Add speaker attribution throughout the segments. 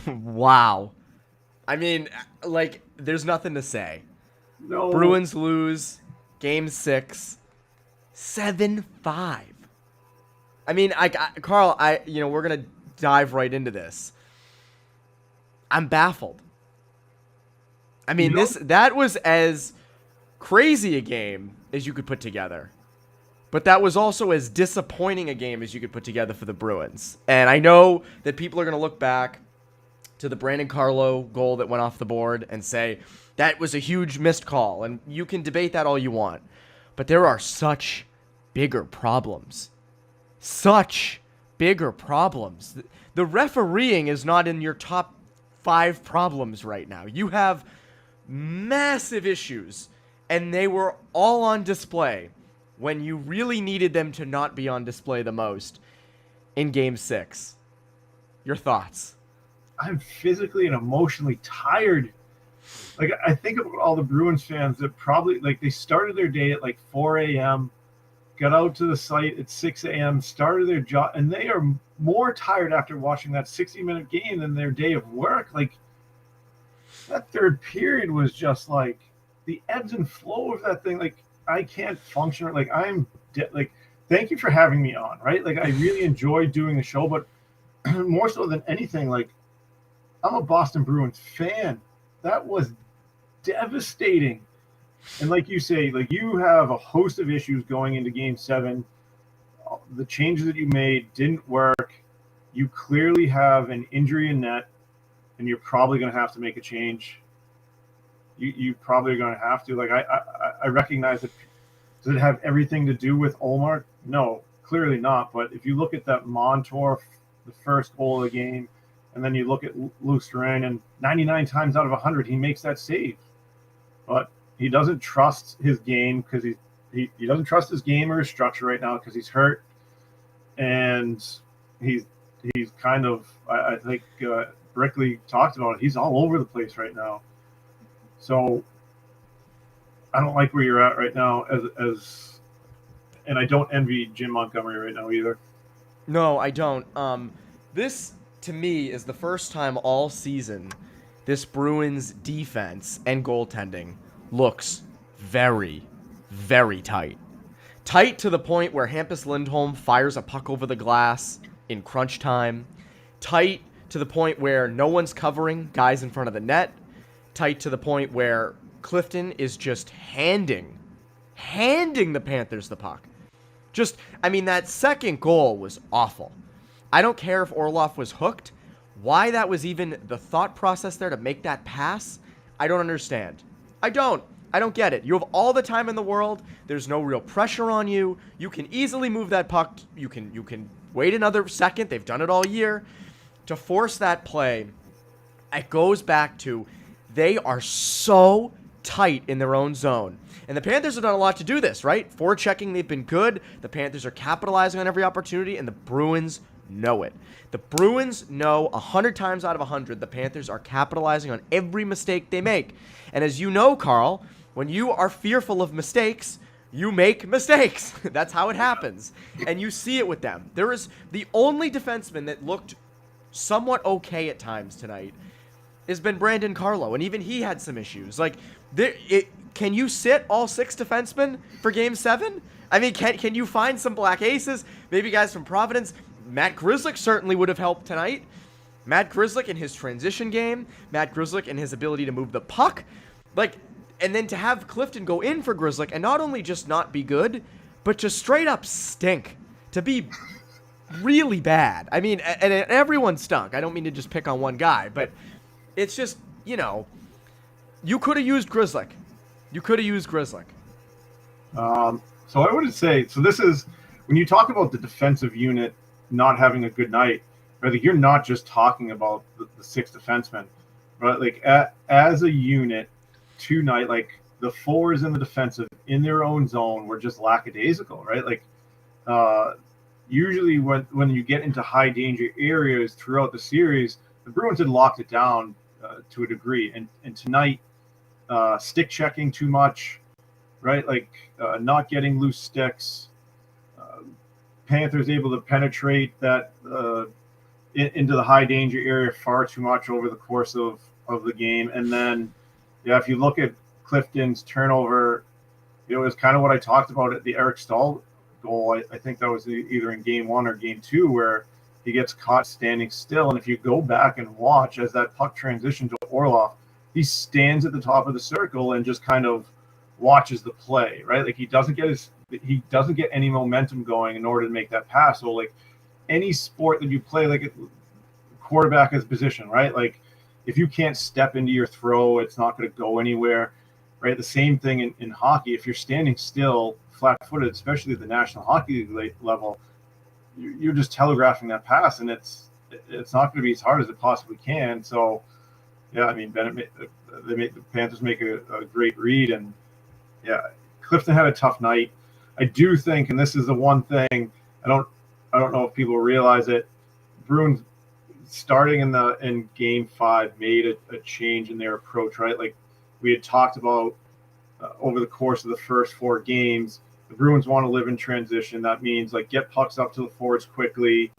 Speaker 1: Wow. I mean, like, there's nothing to say.
Speaker 2: No,
Speaker 1: Bruins lose game 6, 7-5. I mean, Carl, we're going to dive right into this. I'm baffled. I
Speaker 2: you
Speaker 1: mean,
Speaker 2: know,
Speaker 1: that was as crazy a game as you could put together. But that was also as disappointing a game as you could put together for the Bruins. And I know that people are going to look back to the Brandon Carlo goal that went off the board and say that was a huge missed call. And you can debate that all you want. But there are such bigger problems. Such bigger problems. The refereeing is not in your top 5 problems right now. You have massive issues, and they were all on display when you really needed them to not be on display the most in game 6. Your thoughts?
Speaker 2: I'm physically and emotionally tired. Like I think about all the Bruins fans that probably like they started their day at like 4 a.m., got out to the site at 6 a.m., started their job, and they are more tired after watching that 60-minute game than their day of work. Like that third period was just like the ebbs and flow of that thing. Like I can't function. Like like. Thank you for having me on. Right. Like I really enjoy doing the show, but more so than anything, like I'm a Boston Bruins fan. That was devastating. And like you say, like you have a host of issues going into Game 7. The changes that you made didn't work. You clearly have an injury in net, and you're probably going to have to make a change. You probably are going to have to. Like I recognize that. Does it have everything to do with Olmark? No, clearly not. But if you look at that Montour, the first goal of the game, and then you look at Lusteran, and 99 times out of 100 he makes that save. But he doesn't trust his game because he doesn't trust his game or his structure right now because he's hurt, and he's kind of I think Brickley talked about it. He's all over the place right now. So I don't like where you're at right now as and I don't envy Jim Montgomery right now either.
Speaker 1: No, I don't. This to me is the first time all season this Bruins defense and goaltending looks very, very tight. Tight to the point where Hampus Lindholm fires a puck over the glass in crunch time. Tight to the point where no one's covering guys in front of the net. Tight to the point where Clifton is just handing the Panthers the puck. Just, I mean, that second goal was awful. I don't care if Orlov was hooked. Why that was even the thought process there to make that pass, I don't understand. I don't. I don't get it. You have all the time in the world. There's no real pressure on you. You can easily move that puck. You can wait another second. They've done it all year. To force that play, it goes back to they are so tight in their own zone. And the Panthers have done a lot to do this, right? Forechecking, they've been good. The Panthers are capitalizing on every opportunity, and the Bruins know it. The Bruins know 100 times out of 100 the Panthers are capitalizing on every mistake they make. And as you know, Carl, when you are fearful of mistakes, you make mistakes. That's how it happens. And you see it with them. There is the only defenseman that looked somewhat okay at times tonight has been Brandon Carlo, and even he had some issues. Like, can you sit all 6 defensemen for Game 7? I mean, can you find some black aces? Maybe guys from Providence. Matt Grzelcyk certainly would have helped tonight. Matt Grzelcyk in his transition game. Matt Grzelcyk in his ability to move the puck. Like, and then to have Clifton go in for Grzelcyk and not only just not be good, but just straight up stink. To be really bad. I mean, and everyone stunk. I don't mean to just pick on one guy, but it's just, you could have used Grzelcyk. You could have used Grzelcyk.
Speaker 2: So I would say so. This is when you talk about the defensive unit not having a good night. Right, like you're not just talking about the 6 defensemen, right? Like as a unit tonight, like the forwards and the defensive in their own zone were just lackadaisical, right? Like usually when you get into high danger areas throughout the series, the Bruins had locked it down to a degree, and tonight stick checking too much, right? Like not getting loose sticks. Panthers able to penetrate that into the high danger area far too much over the course of the game. And then, yeah, if you look at Clifton's turnover, it was kind of what I talked about at the Eric Stahl goal. I think that was either in game 1 or game 2 where he gets caught standing still. And if you go back and watch as that puck transitioned to Orlov, he stands at the top of the circle and just kind of watches the play, right? Like he doesn't get any momentum going in order to make that pass. So like any sport that you play, like a quarterback as position, right? Like if you can't step into your throw, it's not going to go anywhere, right? The same thing in hockey. If you're standing still, flat-footed, especially at the National Hockey League level, you're just telegraphing that pass, and it's not going to be as hard as it possibly can. So, yeah, I mean, the Panthers make a great read, and yeah, Clifton had a tough night. I do think, and this is the one thing I don't know if people realize it. Bruins starting in game 5 made a change in their approach, right? Like we had talked about over the course of the first 4 games. The Bruins want to live in transition. That means like get pucks up to the forwards quickly,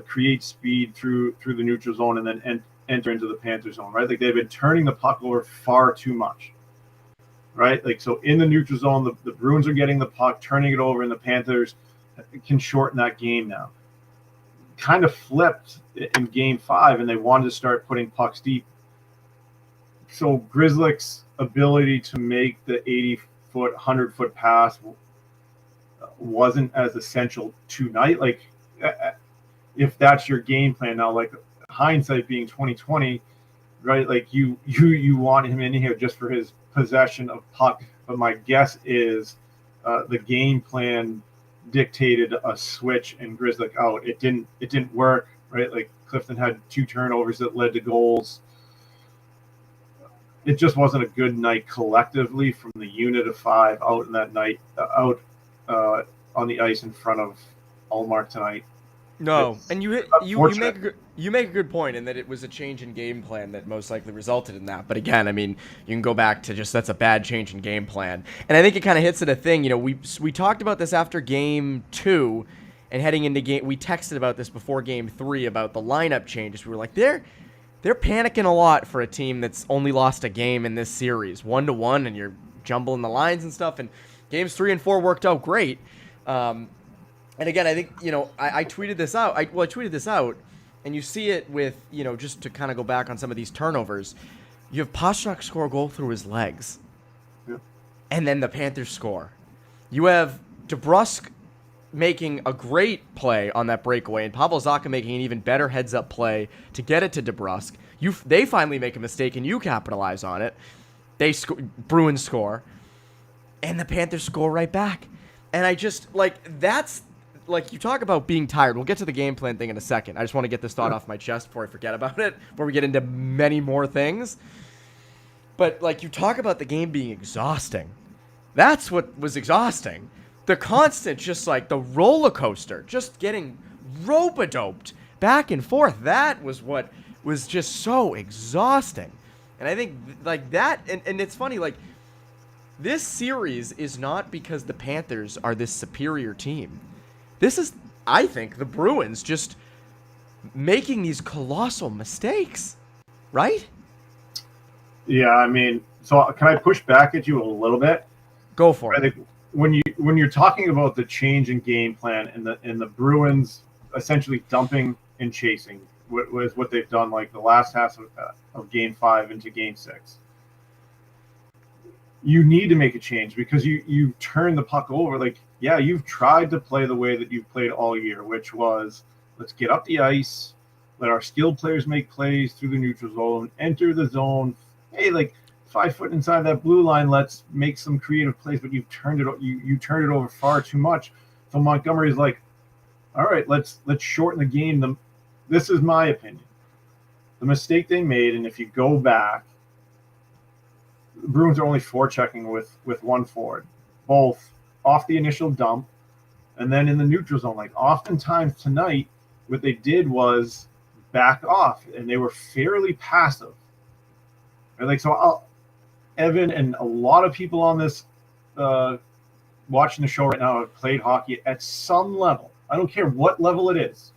Speaker 2: create speed through the neutral zone, and then enter into the Panther zone, right? Like they've been turning the puck over far too much, right? Like so in the neutral zone, the Bruins are getting the puck, turning it over, and the Panthers can shorten that game now. Kind of flipped in game 5, and they wanted to start putting pucks deep. So Grzelcyk's ability to make the 80-foot, 100-foot pass wasn't as essential tonight. Like if that's your game plan now, like hindsight being 2020, right? Like you want him in here just for his possession of puck. But my guess is the game plan dictated a switch and Grzelcyk out. It didn't work, right? Like Clifton had 2 turnovers that led to goals. It just wasn't a good night collectively from the unit of 5 out in that night, on the ice in front of Ullmark tonight.
Speaker 1: No, and you make a good point in that it was a change in game plan that most likely resulted in that. But again, I mean, you can go back to just that's a bad change in game plan, and I think it kind of hits at a thing. You know, we talked about this after game 2, and heading into game, we texted about this before game 3 about the lineup changes. We were like, they're panicking a lot for a team that's only lost a game in this series, 1-1, and you're jumbling the lines and stuff. And games 3 and 4 worked out great. And again, I think, you know, I tweeted this out. I tweeted this out, and you see it with, you know, just to kind of go back on some of these turnovers. You have Pastrnak score a goal through his legs, and then the Panthers score. You have DeBrusk making a great play on that breakaway, and Pavel Zacha making an even better heads-up play to get it to DeBrusk. They finally make a mistake, and you capitalize on it. Bruins score, and the Panthers score right back. And I just, like, that's, like, you talk about being tired. We'll get to the game plan thing in a second. I just want to get this thought off my chest before I forget about it, before we get into many more things. But, like, you talk about the game being exhausting. That's what was exhausting. The constant, just like the roller coaster, just getting rope-a-doped back and forth. That was what was just so exhausting. And I think, like, that, and it's funny, like, this series is not because the Panthers are this superior team. This is, I think, the Bruins just making these colossal mistakes, right?
Speaker 2: Yeah, I mean, so can I push back at you a little bit?
Speaker 1: Go for it.
Speaker 2: I think when you're talking about the change in game plan and the Bruins essentially dumping and chasing was what they've done like the last half of game 5 into game 6. You need to make a change because you turn the puck over. Like, yeah, you've tried to play the way that you've played all year, which was let's get up the ice, let our skilled players make plays through the neutral zone, enter the zone. Hey, like 5 foot inside that blue line, let's make some creative plays. But you've turned it over far too much. So Montgomery's like, all right, let's shorten the game. This is my opinion. The mistake they made, and if you go back, the Bruins are only forechecking with one forward, both off the initial dump and then in the neutral zone. Like oftentimes tonight, what they did was back off, and they were fairly passive. Right? Like so, Evan and a lot of people on this watching the show right now have played hockey at some level. I don't care what level it is.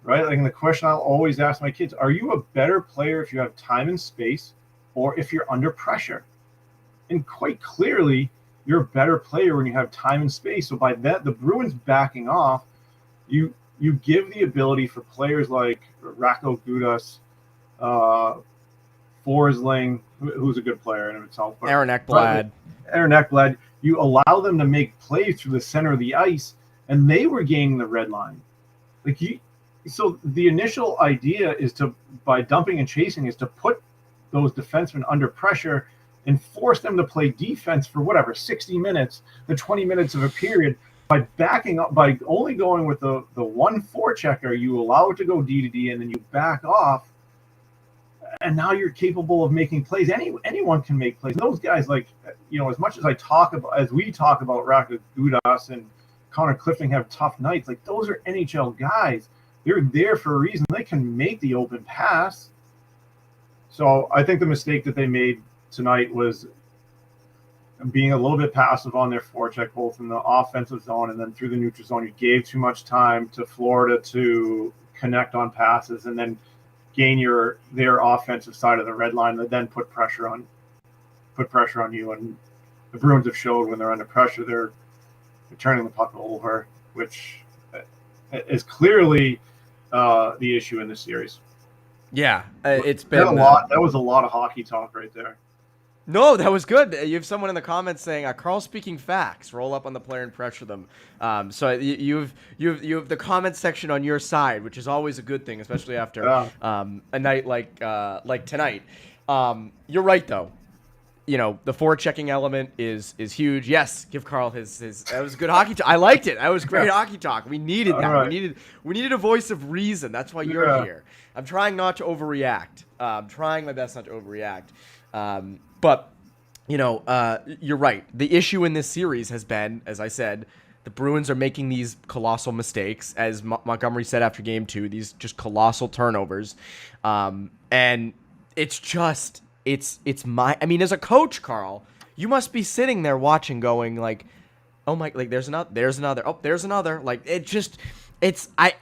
Speaker 2: right? Like, and the question I'll always ask my kids, are you a better player if you have time and space or if you're under pressure? And quite clearly, you're a better player when you have time and space. So by that, the Bruins backing off, you give the ability for players like Racco Gudas, Forsling, who's a good player in himself. But
Speaker 1: Aaron Ekblad.
Speaker 2: Aaron Ekblad, you allow them to make plays through the center of the ice, and they were gaining the red line. So the initial idea is to, by dumping and chasing, is to put those defensemen under pressure and force them to play defense for whatever 60 minutes, the 20 minutes of a period. By backing up, by only going with the 1-4 checker, you allow it to go D to D, and then you back off, and now you're capable of making plays. Anyone can make plays. Those guys, like, as much as we talk about Racco Gudas and Connor Clifton have tough nights, like, those are NHL guys. They're there for a reason. They can make the open pass. So I think the mistake that they made tonight was being a little bit passive on their forecheck, both in the offensive zone and then through the neutral zone. You gave too much time to Florida to connect on passes and then gain their offensive side of the red line that then put pressure on you. And the Bruins have showed when they're under pressure, they're turning the puck over, which is clearly the issue in this series.
Speaker 1: Yeah, it's been
Speaker 2: a lot. That was a lot of hockey talk right there.
Speaker 1: No, that was good. You have someone in the comments saying, "Carl speaking facts. Roll up on the player and pressure them." So you have the comment section on your side, which is always a good thing, especially after a night like tonight. You're right though. The forechecking element is huge. Yes, give Carl his that was good hockey talk. I liked it. That was great hockey talk. We needed that. Right. We needed a voice of reason. That's why you're here. I'm trying not to overreact. I'm trying my best not to overreact. But you're right. The issue in this series has been, as I said, the Bruins are making these colossal mistakes, as Montgomery said after Game 2. These just colossal turnovers, and it's just. It's as a coach, Carl, you must be sitting there watching going like, oh my, like there's another. Like I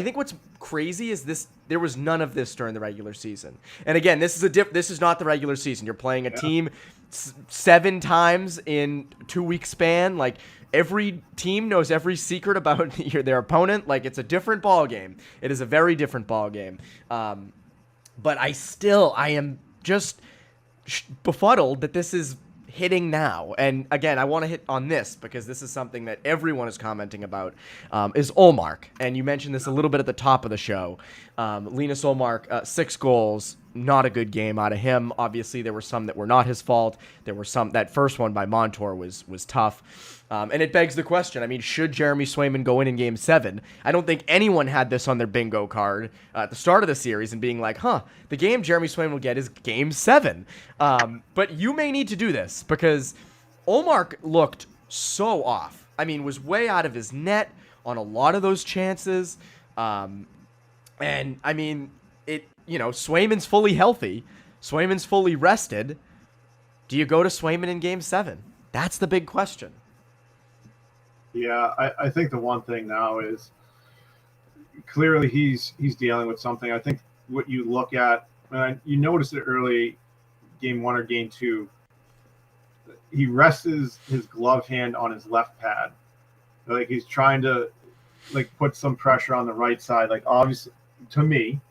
Speaker 1: think what's crazy is this, there was none of this during the regular season. And again, this is not the regular season. You're playing a team 7 times in 2-week span. Like every team knows every secret about their opponent. Like it's a different ball game. It is a very different ball game. But I am just befuddled that this is hitting now. And again, I want to hit on this because this is something that everyone is commenting about, is Ullmark. And you mentioned this a little bit at the top of the show. Linus Ullmark, 6 goals, not a good game out of him. Obviously, there were some that were not his fault. There were some, that first one by Montour was tough. And it begs the question, should Jeremy Swayman go in Game 7? I don't think anyone had this on their bingo card at the start of the series and being like, the game Jeremy Swayman will get is Game 7. But you may need to do this because Ullmark looked so off. Was way out of his net on a lot of those chances. Swayman's fully healthy. Swayman's fully rested. Do you go to Swayman in Game 7? That's the big question.
Speaker 2: Yeah, I think the one thing now is clearly he's dealing with something. I think what you look at, you notice it early, Game 1 or Game 2, he rests his glove hand on his left pad. Like he's trying to put some pressure on the right side. Like obviously, to me,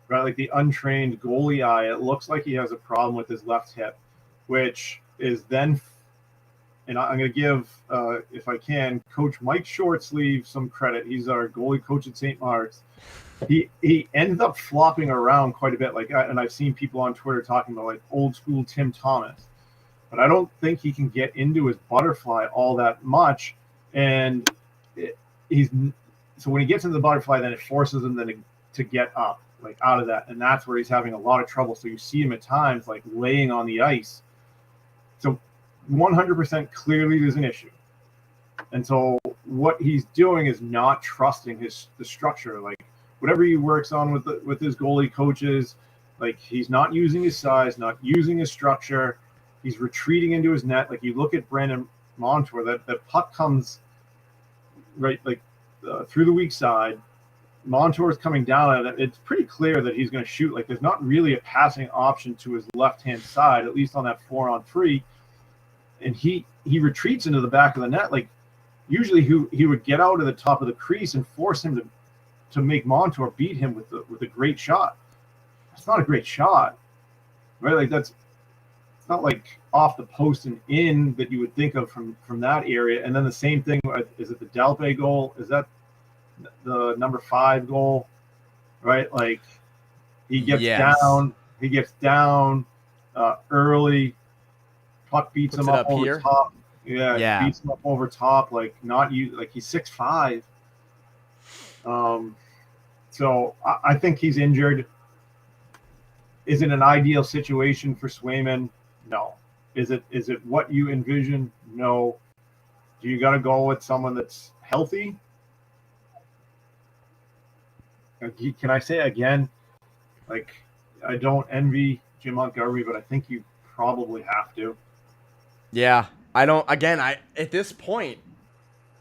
Speaker 2: right, like the untrained goalie eye, it looks like he has a problem with his left hip, which is then. And I'm going to give, if I can, Coach Mike Shortsleeve some credit. He's our goalie coach at St. Mark's. He ends up flopping around quite a bit. And I've seen people on Twitter talking about old school Tim Thomas. But I don't think he can get into his butterfly all that much. And so when he gets into the butterfly, then it forces him then to get up, out of that. And that's where he's having a lot of trouble. So you see him at times laying on the ice. So 100% clearly there's an issue. And so what he's doing is not trusting the structure. Whatever he works on with his goalie coaches, he's not using his size, not using his structure. He's retreating into his net. You look at Brandon Montour, that puck comes right through the weak side, Montour's coming down, and it's pretty clear that he's going to shoot. Like, there's not really a passing option to his left-hand side, at least on that 4-on-3. And he retreats into the back of the net. Like, usually he would get out of the top of the crease and force him to make Montour beat him with a great shot. It's not a great shot, right? Like, it's not like off the post and in that you would think of from that area. And then the same thing, is it the Delpe goal? Is that the number 5 goal, right? Like, he gets down early, puck beats him up over top. Yeah, beats him up over top. Like, he's 6'5". So I think he's injured. Is it an ideal situation for Swayman? No. Is it what you envision? No. Do you got to go with someone that's healthy? Can I say again, like, I don't envy Jim Montgomery, but I think you probably have to.
Speaker 1: Yeah, I don't. Again, at this point,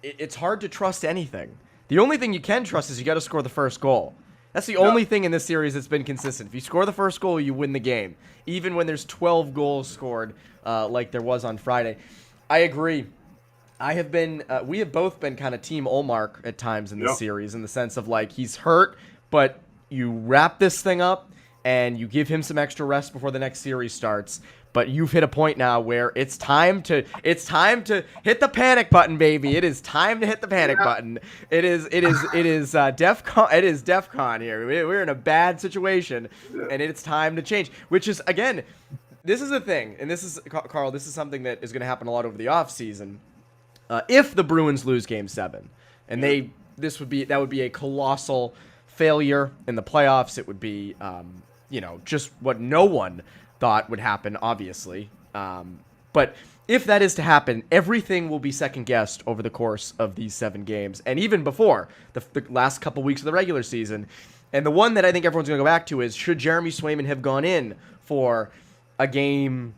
Speaker 1: it's hard to trust anything. The only thing you can trust is you got to score the first goal. That's the only thing in this series that's been consistent. If you score the first goal, you win the game, even when there's 12 goals scored, like there was on Friday. I agree. We have both been kind of Team Ullmark at times in this series, in the sense of, like, he's hurt, but you wrap this thing up and you give him some extra rest before the next series starts. But you've hit a point now where it's time to hit the panic button, baby. It is time to hit the panic button. It is DEFCON here. We're in a bad situation, and it's time to change. Which is, again, this is the thing, and this is, Carl, this is something that is going to happen a lot over the offseason. If the Bruins lose Game 7, and that would be a colossal failure in the playoffs. It would be, just what no one thought would happen, obviously. But if that is to happen, everything will be second-guessed over the course of these 7 games, and even before the last couple weeks of the regular season. And the one that I think everyone's going to go back to is, should Jeremy Swayman have gone in for a Game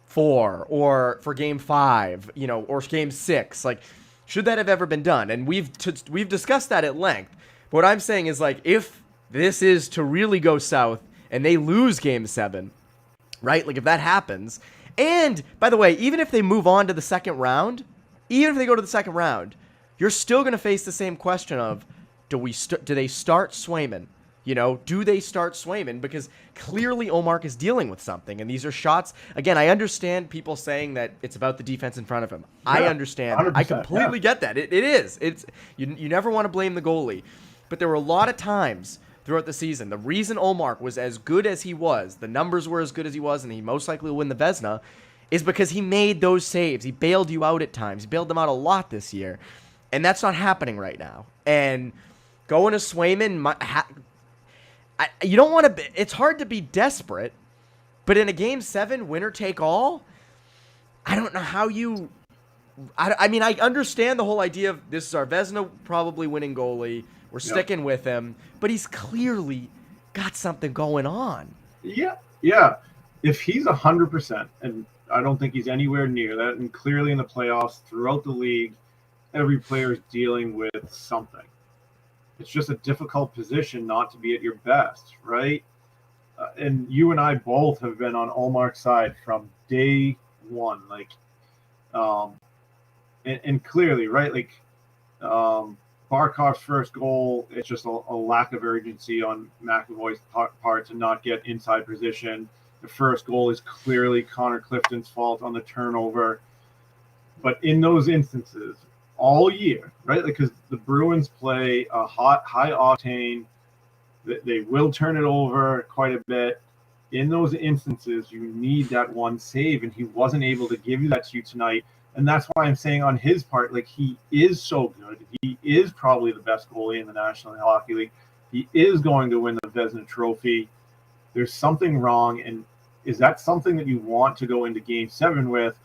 Speaker 1: 4 or for Game 5, or Game 6? Like, should that have ever been done? And we've discussed that at length. But what I'm saying is, like, if this is to really go south and they lose Game 7, right? Like, if that happens, and by the way, even if they move on to the second round, even if they go to the second round, you're still going to face the same question of, do they start Swayman? Do they start Swayman? Because clearly Ullmark is dealing with something, and these are shots. Again, I understand people saying that it's about the defense in front of him. Yeah, I understand. I completely get that. It is. You never want to blame the goalie. But there were a lot of times throughout the season, the reason Ullmark was as good as he was, the numbers were as good as he was, and he most likely will win the Vezina, is because he made those saves. He bailed you out at times. He bailed them out a lot this year. And that's not happening right now. And going to Swayman, you don't want to. It's hard to be desperate, but in a Game 7, winner take all, I don't know how you. I mean, I understand the whole idea of this is our Vezina probably winning goalie. We're sticking with him, but he's clearly got something going on.
Speaker 2: Yeah. If he's 100%, and I don't think he's anywhere near that, and clearly in the playoffs throughout the league, every player is dealing with something. It's just a difficult position not to be at your best, right? And you and I both have been on Ullmark's side from day one, and clearly, right? Like, Barkov's first goal, it's just a lack of urgency on McAvoy's part to not get inside position. The first goal is clearly Connor Clifton's fault on the turnover. But in those instances, all year, right? Because the Bruins play a hot, high octane. They will turn it over quite a bit. In those instances, you need that one save, and he wasn't able to give you that to you tonight. And that's why I'm saying on his part, like, he is so good. He is probably the best goalie in the National Hockey League. He is going to win the Vezina Trophy. There's something wrong, and is that something that you want to go into Game 7 with?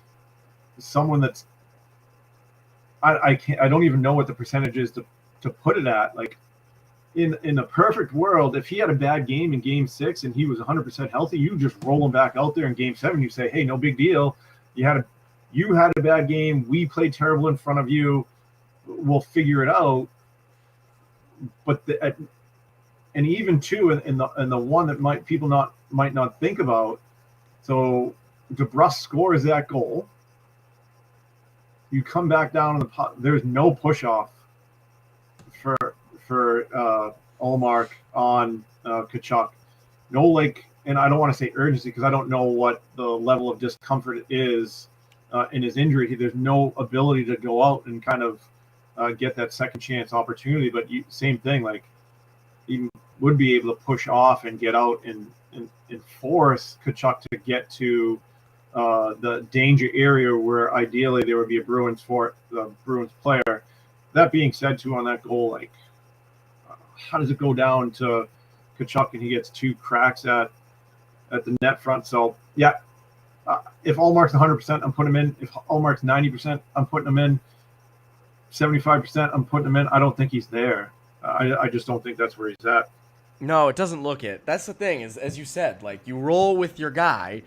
Speaker 2: Someone that's I don't even know what the percentage is to put it at. Like, in the perfect world, if he had a bad game in Game 6 and he was 100% healthy, you just roll him back out there in Game 7. You say, hey, no big deal. You had a bad game. We played terrible in front of you. We'll figure it out. But and even too in the one that might not think about. So DeBrusk scores that goal. You come back down to the pot. There's no push off for Ullmark on Tkachuk. No, like, and I don't want to say urgency because I don't know what the level of discomfort is in his injury. There's no ability to go out and kind of get that second chance opportunity. But same thing, like he would be able to push off and get out and force Tkachuk to get to the danger area where ideally there would be a Bruins player. That being said, too, on that goal, like, how does it go down to Tkachuk and he gets two cracks at the net front? So, yeah, if Ullmark's 100%, I'm putting him in. If Ullmark's 90%, I'm putting him in. 75%, I'm putting him in. I don't think he's there. I just don't think that's where he's at.
Speaker 1: No, it doesn't look it. That's the thing, is as you said, like, you roll with your guy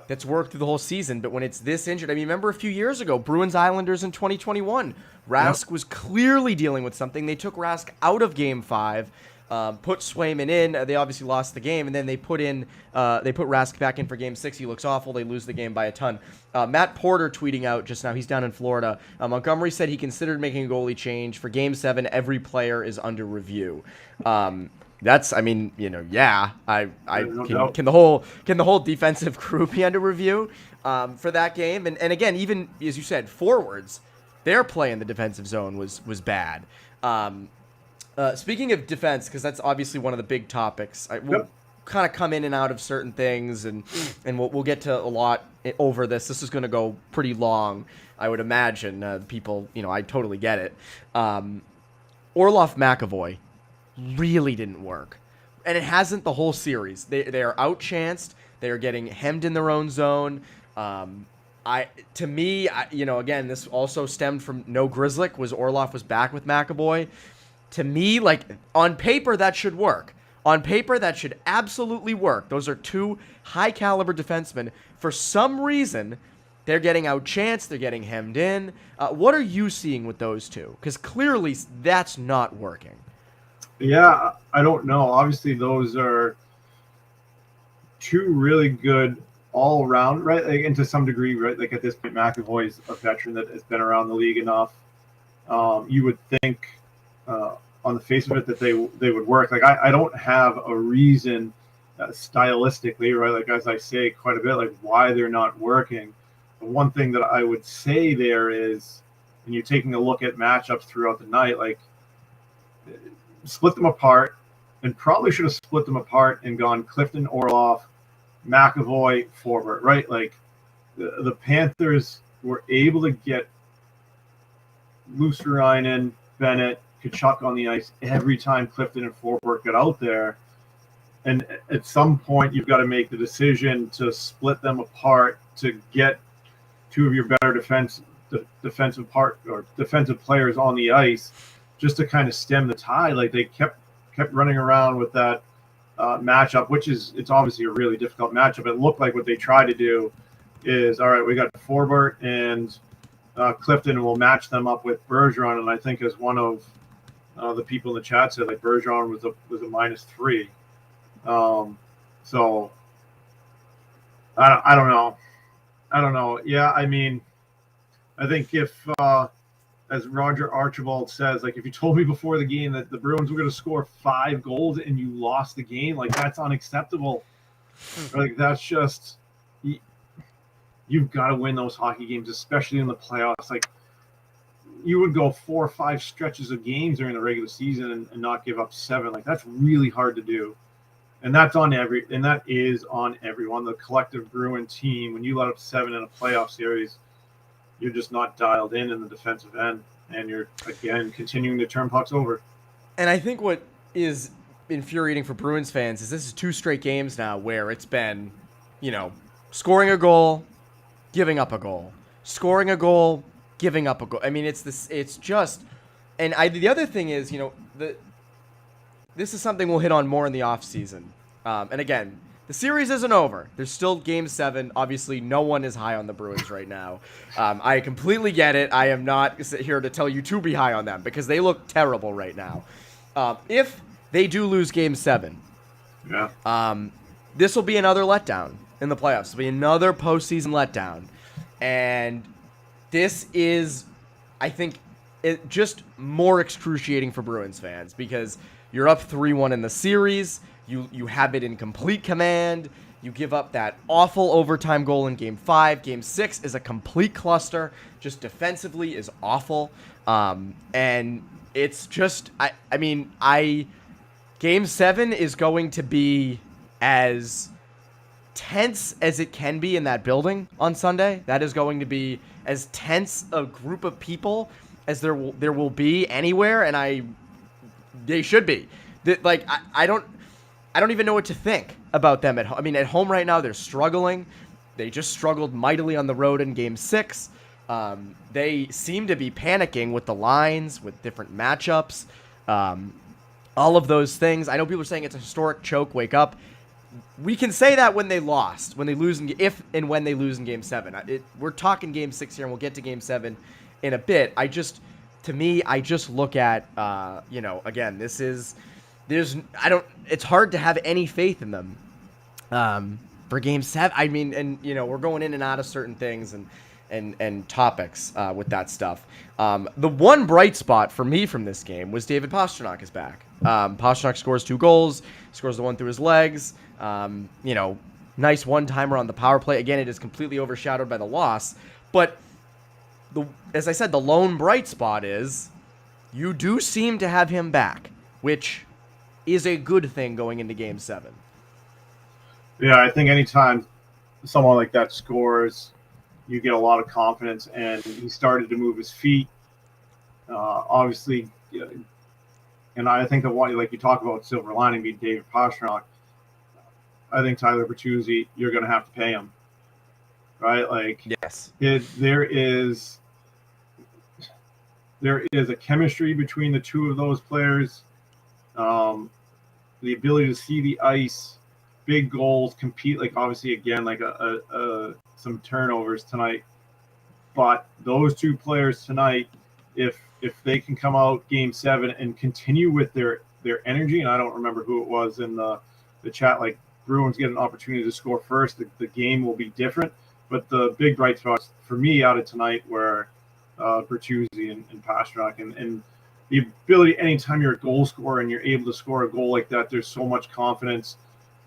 Speaker 1: that's worked through the whole season, but when it's this injured, I mean, remember a few years ago, Bruins Islanders in 2021, Rask was clearly dealing with something. They took Rask out of Game 5, put Swayman in. They obviously lost the game, and then they put Rask back in for Game 6. He looks awful. They lose the game by a ton. Matt Porter tweeting out just now. He's down in Florida. Montgomery said he considered making a goalie change. For Game 7, every player is under review. That's, I mean, you know, yeah. Can the whole defensive crew be under review for that game? And again, even as you said, forwards, their play in the defensive zone was bad. Speaking of defense, because that's obviously one of the big topics, we'll kind of come in and out of certain things, and we'll get to a lot over this. This is going to go pretty long, I would imagine. People, you know, I totally get it. Orlov McAvoy really didn't work, and it hasn't the whole series. They are outchanced. They are getting hemmed in their own zone. To me, again, this also stemmed from no Grzelcyk. Orlov was back with McAvoy. To me, like, on paper, that should work. On paper, that should absolutely work. Those are two high-caliber defensemen. For some reason, they're getting outchanced. They're getting hemmed in. What are you seeing with those two? Because clearly, that's not working.
Speaker 2: Yeah, I don't know. Obviously, those are two really good all around, right? Like, and to some degree, right? Like, at this point, McAvoy's a veteran that has been around the league enough. You would think, on the face of it, that they would work. Like, I don't have a reason stylistically, right? Like, as I say quite a bit, like, why they're not working. The one thing that I would say there is, when you're taking a look at matchups throughout the night, like, split them apart, and probably should have split them apart and gone Clifton, Orlov, McAvoy, forward, right? Like, the Panthers were able to get Luostarinen, Bennett, Tkachuk on the ice every time Clifton and Forbort got out there. And at some point, you've got to make the decision to split them apart to get two of your better defensive players on the ice, just to kind of stem the tide. Like, they kept running around with that matchup, it's obviously a really difficult matchup. It looked like what they tried to do is, all right, we got Forbort and Clifton, and we'll match them up with Bergeron. And I think, as one of the people in the chat said, like, Bergeron was a -3. So I don't know. Yeah, I mean, I think if as Roger Archibald says, like, if you told me before the game that the Bruins were going to score 5 goals and you lost the game, like, that's unacceptable. Like, that's just, you've got to win those hockey games, especially in the playoffs. Like, you would go 4 or 5 stretches of games during the regular season and not give up 7. Like, that's really hard to do. And that is on everyone. The collective Bruin team, when you let up 7 in a playoff series, you're just not dialed in the defensive end, and you're, again, continuing to turn pucks over.
Speaker 1: And I think what is infuriating for Bruins fans is this is 2 straight games now where it's been, scoring a goal, giving up a goal, scoring a goal, giving up a goal. I mean, it's just, and the other thing is, this is something we'll hit on more in the offseason. And again, the series isn't over. There's still Game 7. Obviously, no one is high on the Bruins right now. I completely get it. I am not here to tell you to be high on them because they look terrible right now. If they do lose Game 7.
Speaker 2: Yeah.
Speaker 1: This will be another letdown in the playoffs. It'll be another postseason letdown. And this is, I think, just more excruciating for Bruins fans because you're up 3-1 in the series. You have it in complete command. You give up that awful overtime goal in Game 5. Game 6 is a complete cluster. Just defensively is awful. And it's just, Game 7 is going to be as tense as it can be in that building on Sunday. That is going to be as tense a group of people as there will be anywhere, and they should be. I don't even know what to think about them at home. I mean, at home right now they're struggling. They just struggled mightily on the road in Game 6. They seem to be panicking with the lines, with different matchups, all of those things. I know people are saying it's a historic choke. Wake up. We can say that when they lost, when they lose, if and when they lose in Game 7. We're talking Game 6 here, and we'll get to Game 7 in a bit. I just look at, again, it's hard to have any faith in them for Game 7. I mean, and, we're going in and out of certain things and topics with that stuff. The one bright spot for me from this game was David Pastrnak is back. Pastrnak scores 2 goals, scores the one through his legs. Nice one-timer on the power play. Again, it is completely overshadowed by the loss. But, as I said, the lone bright spot is you do seem to have him back, which is a good thing going into Game 7.
Speaker 2: Yeah, I think anytime someone like that scores, you get a lot of confidence, and he started to move his feet. Obviously, and I think that like you talk about silver lining being David Pastrnak, I think Tyler Bertuzzi, you're going to have to pay him, right? Like,
Speaker 1: yes,
Speaker 2: there is a chemistry between the two of those players. The ability to see the ice, big goals, compete. Like obviously, again, like some turnovers tonight, but those two players tonight, if they can come out Game 7 and continue with their energy, and I don't remember who it was in the chat, like Bruins get an opportunity to score first, the game will be different. But the big bright spots for me out of tonight were Bertuzzi and Pastrnak, and the ability, anytime you're a goal scorer and you're able to score a goal like that, there's so much confidence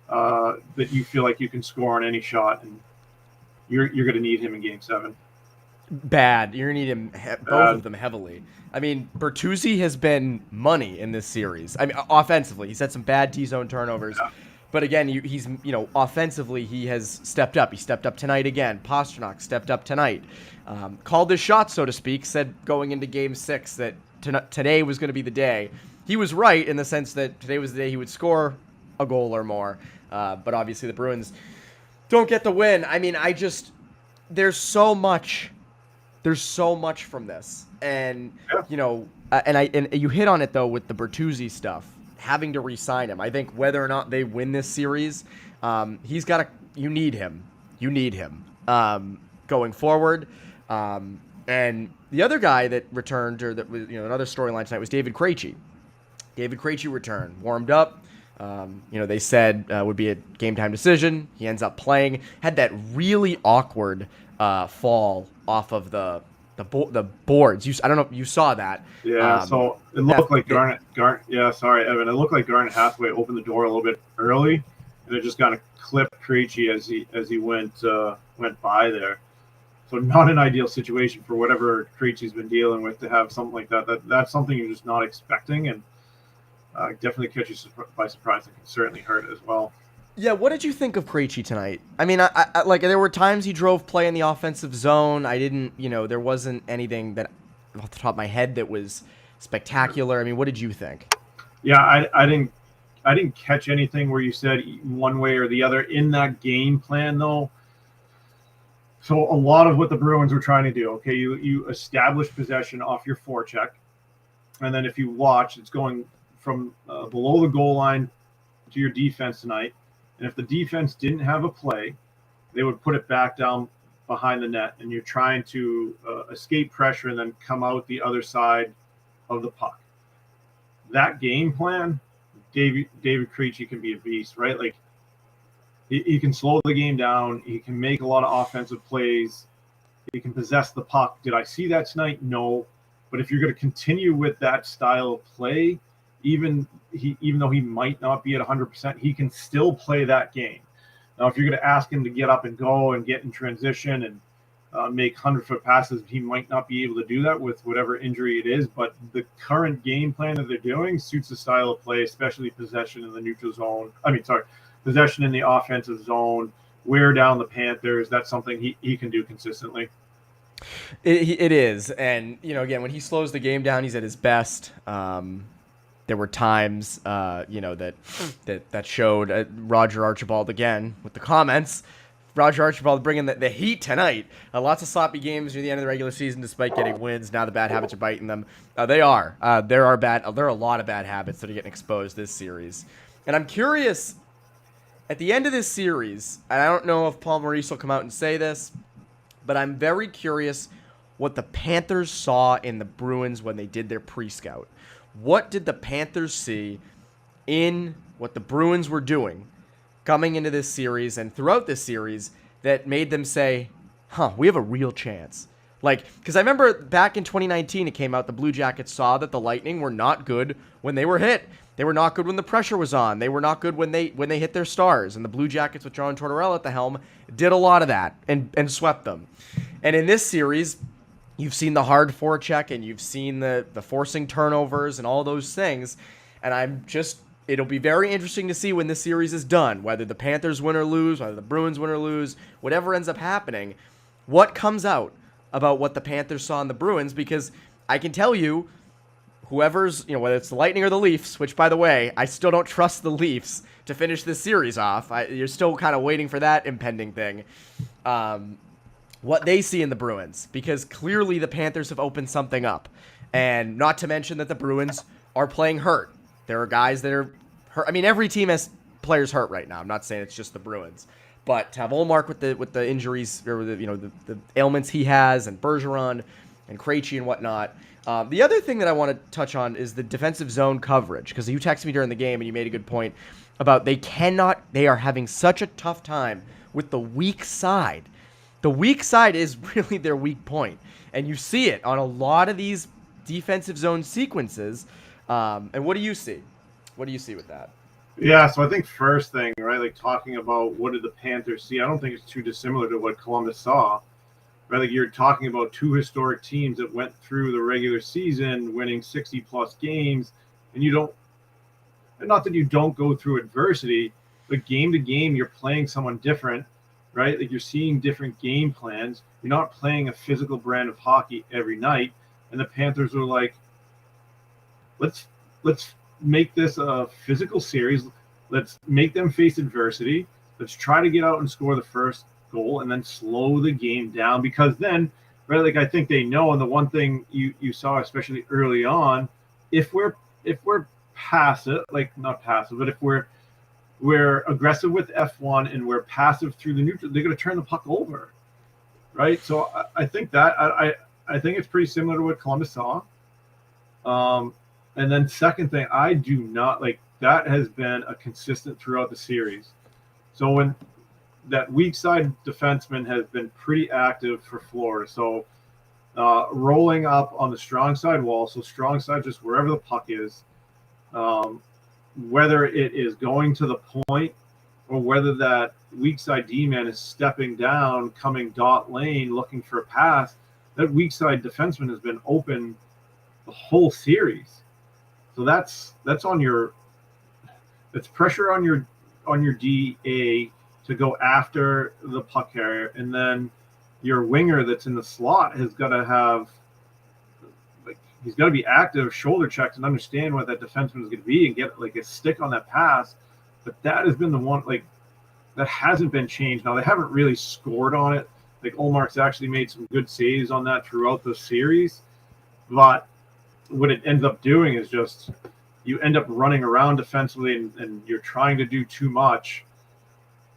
Speaker 2: that you feel like you can score on any shot, and you're going to need him in Game 7.
Speaker 1: Bad. You're going to need him, both of them, heavily. I mean, Bertuzzi has been money in this series. I mean, offensively, he's had some bad T-zone turnovers. Yeah. But again, he's offensively, he has stepped up. He stepped up tonight again. Pastrnak stepped up tonight. Called his shot, so to speak, said going into Game 6 that today was going to be the day. He was right in the sense that today was the day he would score a goal or more. But obviously the Bruins don't get the win. I mean, there's so much from this. And, and you hit on it, though, with the Bertuzzi stuff, having to re-sign him. I think whether or not they win this series, you need him. You need him going forward. And the other guy that returned, or that was, another storyline tonight, was David Krejci. David Krejci returned, warmed up. They said would be a game time decision. He ends up playing. Had that really awkward fall off of the boards. I don't know if you saw that.
Speaker 2: Yeah, so it looked like Garnet. Yeah, sorry, Evan. It looked like Garnet Hathaway opened the door a little bit early, and it just kind of clipped Krejci as he went by there. So not an ideal situation for whatever Krejci's been dealing with to have something like that. That's something you're just not expecting, and definitely catch you by surprise. It can certainly hurt as well.
Speaker 1: Yeah, what did you think of Krejci tonight? I mean, I like there were times he drove play in the offensive zone. I didn't, there wasn't anything that off the top of my head that was spectacular. I mean, what did you think?
Speaker 2: Yeah, I didn't catch anything where you said one way or the other in that game plan, though. So a lot of what the Bruins were trying to do, okay, you establish possession off your forecheck, and then if you watch, it's going from below the goal line to your defense tonight. And if the defense didn't have a play, they would put it back down behind the net, and you're trying to escape pressure and then come out the other side of the puck. That game plan David Krejci can be a beast, right? Like he can slow the game down. He can make a lot of offensive plays. He can possess the puck. Did I see that tonight? No. But if you're going to continue with that style of play, even though he might not be at 100%, he can still play that game. Now, if you're going to ask him to get up and go and get in transition and make 100-foot passes, he might not be able to do that with whatever injury it is. But the current game plan that they're doing suits the style of play, especially possession in the neutral zone. Possession in the offensive zone, wear down the Panthers. That's something he can do consistently.
Speaker 1: It is. And, again, when he slows the game down, he's at his best. There were times, that showed Roger Archibald again with the comments. Roger Archibald bringing the heat tonight. Lots of sloppy games near the end of the regular season, despite getting wins. Now the bad habits are biting them. They are. There are a lot of bad habits that are getting exposed this series. And I'm curious, at the end of this series, and I don't know if Paul Maurice will come out and say this, but I'm very curious what the Panthers saw in the Bruins when they did their pre-scout. What did the Panthers see in what the Bruins were doing coming into this series and throughout this series that made them say, we have a real chance? Because I remember back in 2019, it came out, the Blue Jackets saw that the Lightning were not good when they were hit. They were not good when the pressure was on. They were not good when they hit their stars. And the Blue Jackets with John Tortorella at the helm did a lot of that and swept them. And in this series, you've seen the hard forecheck and you've seen the forcing turnovers and all those things. And it'll be very interesting to see when this series is done, whether the Panthers win or lose, whether the Bruins win or lose, whatever ends up happening, what comes out about what the Panthers saw in the Bruins, because I can tell you, whoever's, whether it's the Lightning or the Leafs, which, by the way, I still don't trust the Leafs to finish this series off. You're still kind of waiting for that impending thing. What they see in the Bruins, because clearly the Panthers have opened something up. And not to mention that the Bruins are playing hurt. There are guys that are hurt. I mean, every team has players hurt right now. I'm not saying it's just the Bruins. But to have Ullmark with the injuries, or the ailments he has, and Bergeron and Krejci and whatnot. The other thing that I want to touch on is the defensive zone coverage, because you texted me during the game and you made a good point about they are having such a tough time with the weak side. The weak side is really their weak point, and you see it on a lot of these defensive zone sequences. And what do you see? What do you see with that?
Speaker 2: Yeah, so I think first thing, right, like talking about what did the Panthers see, I don't think it's too dissimilar to what Columbus saw. Right, like you're talking about two historic teams that went through the regular season winning 60-plus games, and not that you don't go through adversity, but game to game, you're playing someone different, right? Like you're seeing different game plans. You're not playing a physical brand of hockey every night. And the Panthers were like, let's make this a physical series. Let's make them face adversity. Let's try to get out and score the first goal and then slow the game down, because then, right, like I think they know, and the one thing you saw, especially early on, if we're passive, like not passive, but if we're aggressive with F1 and we're passive through the neutral, they're going to turn the puck over, right? So I think that I think it's pretty similar to what Columbus saw. And then second thing, I do not like that has been a consistent throughout the series. So when that weak side defenseman has been pretty active for Florida. So rolling up on the strong side wall, so strong side just wherever the puck is, whether it is going to the point or whether that weak side D-man is stepping down, coming dot lane, looking for a pass, that weak side defenseman has been open the whole series. So that's pressure on your DA to go after the puck carrier, and then your winger that's in the slot has got to have, like, he's got to be active, shoulder checked, and understand what that defenseman is going to be and get like a stick on that pass. But that has been the one, like, that hasn't been changed. Now they haven't really scored on it. Like Ullmark's actually made some good saves on that throughout the series, but what it ends up doing is just you end up running around defensively and you're trying to do too much.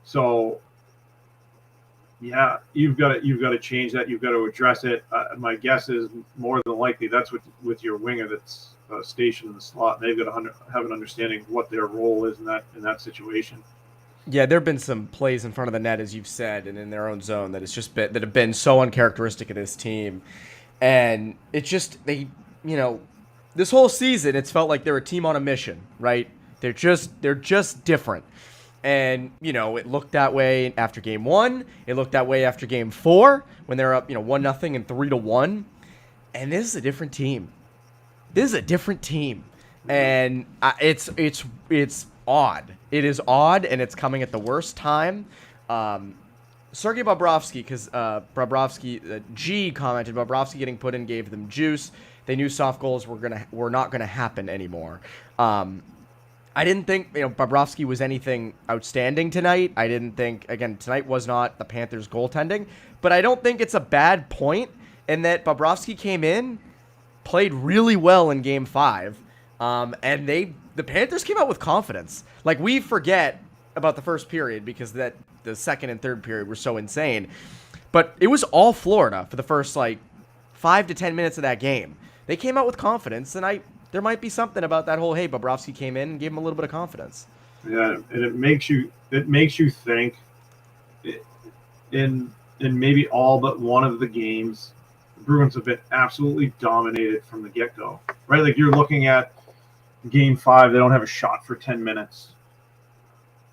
Speaker 2: So Yeah, you've got to change that. You've got to address it. My guess is more than likely that's with your winger that's stationed in the slot. They've got to have an understanding of what their role is in that situation.
Speaker 1: Yeah, there have been some plays in front of the net, as you've said, and in their own zone that have been so uncharacteristic of this team, and it just this whole season it's felt like they're a team on a mission, right? They're just different, and it looked that way after game one. It looked that way after game four when they're up 1-0 and 3-1, and this is a different team. This is a different team, and it's odd. It is odd, and it's coming at the worst time. Sergei Bobrovsky, because G commented Bobrovsky getting put in gave them juice. They knew soft goals were not gonna happen anymore. I didn't think Bobrovsky was anything outstanding tonight. I didn't think tonight was not the Panthers' goaltending, but I don't think it's a bad point in that Bobrovsky came in, played really well in Game 5, and the Panthers came out with confidence. Like, we forget about the first period because the second and third period were so insane, but it was all Florida for the first 5 to 10 minutes of that game. They came out with confidence, and there might be something about that whole Bobrovsky came in and gave him a little bit of confidence.
Speaker 2: Yeah, and it makes you think in maybe all but one of the games, the Bruins have been absolutely dominated from the get-go, right? Like, you're looking at Game 5, they don't have a shot for 10 minutes.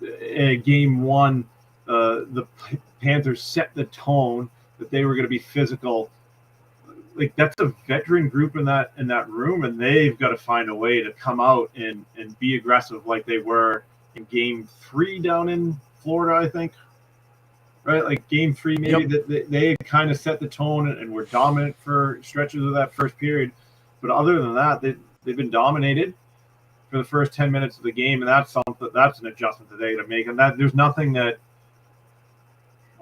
Speaker 2: Game 1, the Panthers set the tone that they were going to be physical. Like, that's a veteran group in that room, and they've got to find a way to come out and be aggressive like they were in Game 3 down in Florida, I think. Right, like Game 3, maybe that they kind of set the tone and were dominant for stretches of that first period. But other than that, they've been dominated for the first 10 minutes of the game, and that's an adjustment today to make. And that there's nothing that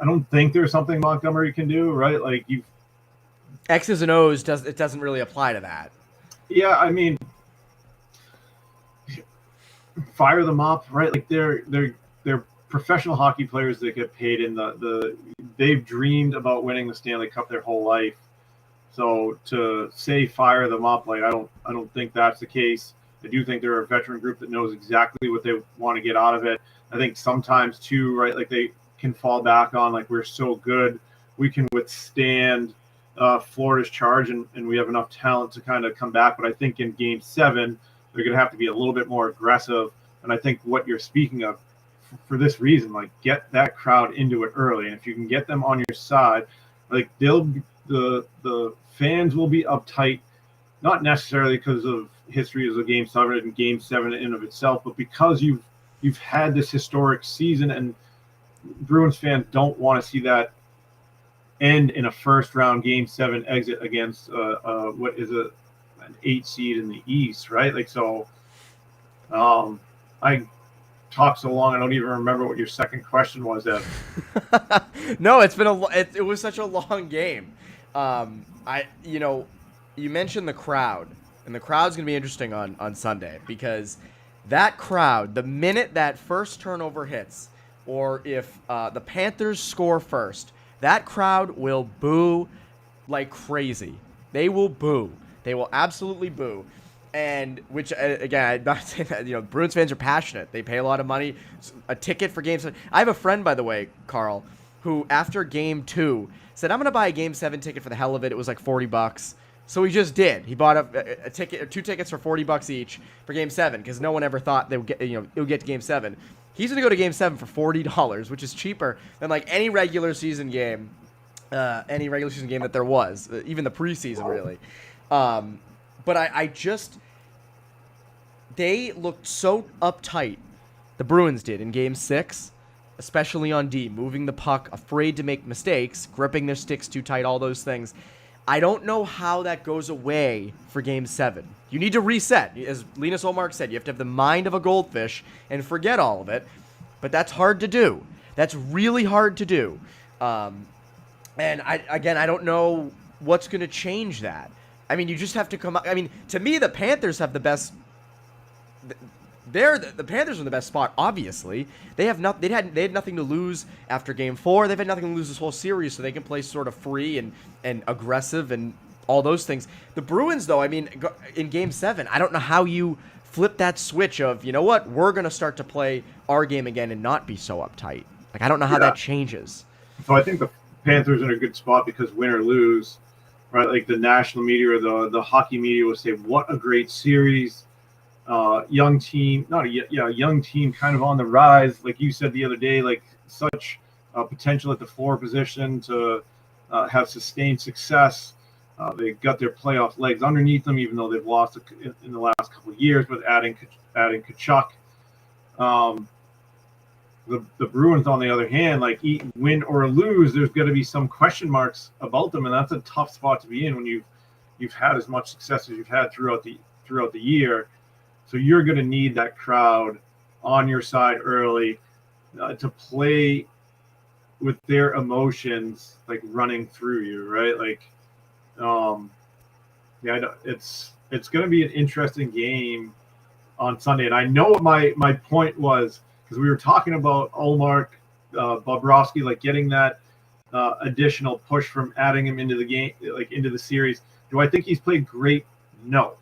Speaker 2: I don't think there's something Montgomery can do, right? Like, you've
Speaker 1: X's and O's doesn't really apply to that.
Speaker 2: Yeah, I mean, fire them up, right? Like, they're professional hockey players that get paid in they've dreamed about winning the Stanley Cup their whole life. So to say fire them up, like, I don't think that's the case. I do think they're a veteran group that knows exactly what they want to get out of it. I think sometimes too, right, like, they can fall back on, like, we're so good, we can withstand Florida's charge, and we have enough talent to kind of come back. But I think in Game 7, they're going to have to be a little bit more aggressive. And I think what you're speaking of, for this reason, like, get that crowd into it early. And if you can get them on your side, like, the fans will be uptight, not necessarily because of history as a Game 7 and Game 7 in of itself, but because you've had this historic season, and Bruins fans don't want to see that end in a first round Game 7 exit against what is an 8 seed in the East, right? Like, so I talked so long I don't even remember what your second question was, Ev.
Speaker 1: No, it was such a long game. You mentioned the crowd, and the crowd's gonna be interesting on Sunday, because that crowd, the minute that first turnover hits, or if the Panthers score first, that crowd will boo like crazy. They will boo. They will absolutely boo. And which, again, I'm not saying that, Bruins fans are passionate. They pay a lot of money. A ticket for Game 7. I have a friend, by the way, Carl, who after Game 2 said, I'm going to buy a Game 7 ticket for the hell of it. It was like $40. So he just did. He bought a ticket, or 2 tickets for $40 each for Game 7, because no one ever thought they would get, it would get to Game 7. He's going to go to Game 7 for $40, which is cheaper than like any regular season game that there was, even the preseason, really. But they looked so uptight, the Bruins did in Game 6, especially on D, moving the puck, afraid to make mistakes, gripping their sticks too tight, all those things. I don't know how that goes away for Game 7. You need to reset. As Linus Olmark said, you have to have the mind of a goldfish and forget all of it. But that's hard to do. That's really hard to do. And I don't know what's going to change that. I mean, you just have to come up. I mean, to me, the Panthers have the the Panthers are in the best spot. Obviously, they had nothing to lose after Game 4. They've had nothing to lose this whole series, so they can play sort of free and aggressive and all those things. The Bruins, though, I mean, in Game 7, I don't know how you flip that switch of, you know what, we're gonna start to play our game again and not be so uptight. Like, I don't know how that changes.
Speaker 2: So I think the Panthers are in a good spot because win or lose, right? Like the national media or the hockey media will say, "What a great series." Young team, young team kind of on the rise. Like you said the other day, like such potential at the forward position to have sustained success. They've got their playoff legs underneath them, even though they've lost in the last couple of years with adding Tkachuk. The Bruins, on the other hand, like win or lose, there's going to be some question marks about them, and that's a tough spot to be in when you've had as much success as you've had throughout the year. So you're going to need that crowd on your side early to play with their emotions like running through you, right? Like, it's going to be an interesting game on Sunday. And I know what my point was, because we were talking about Ullmark, Bobrovsky, like getting that additional push from adding him into the game, like into the series. Do I think he's played great? No.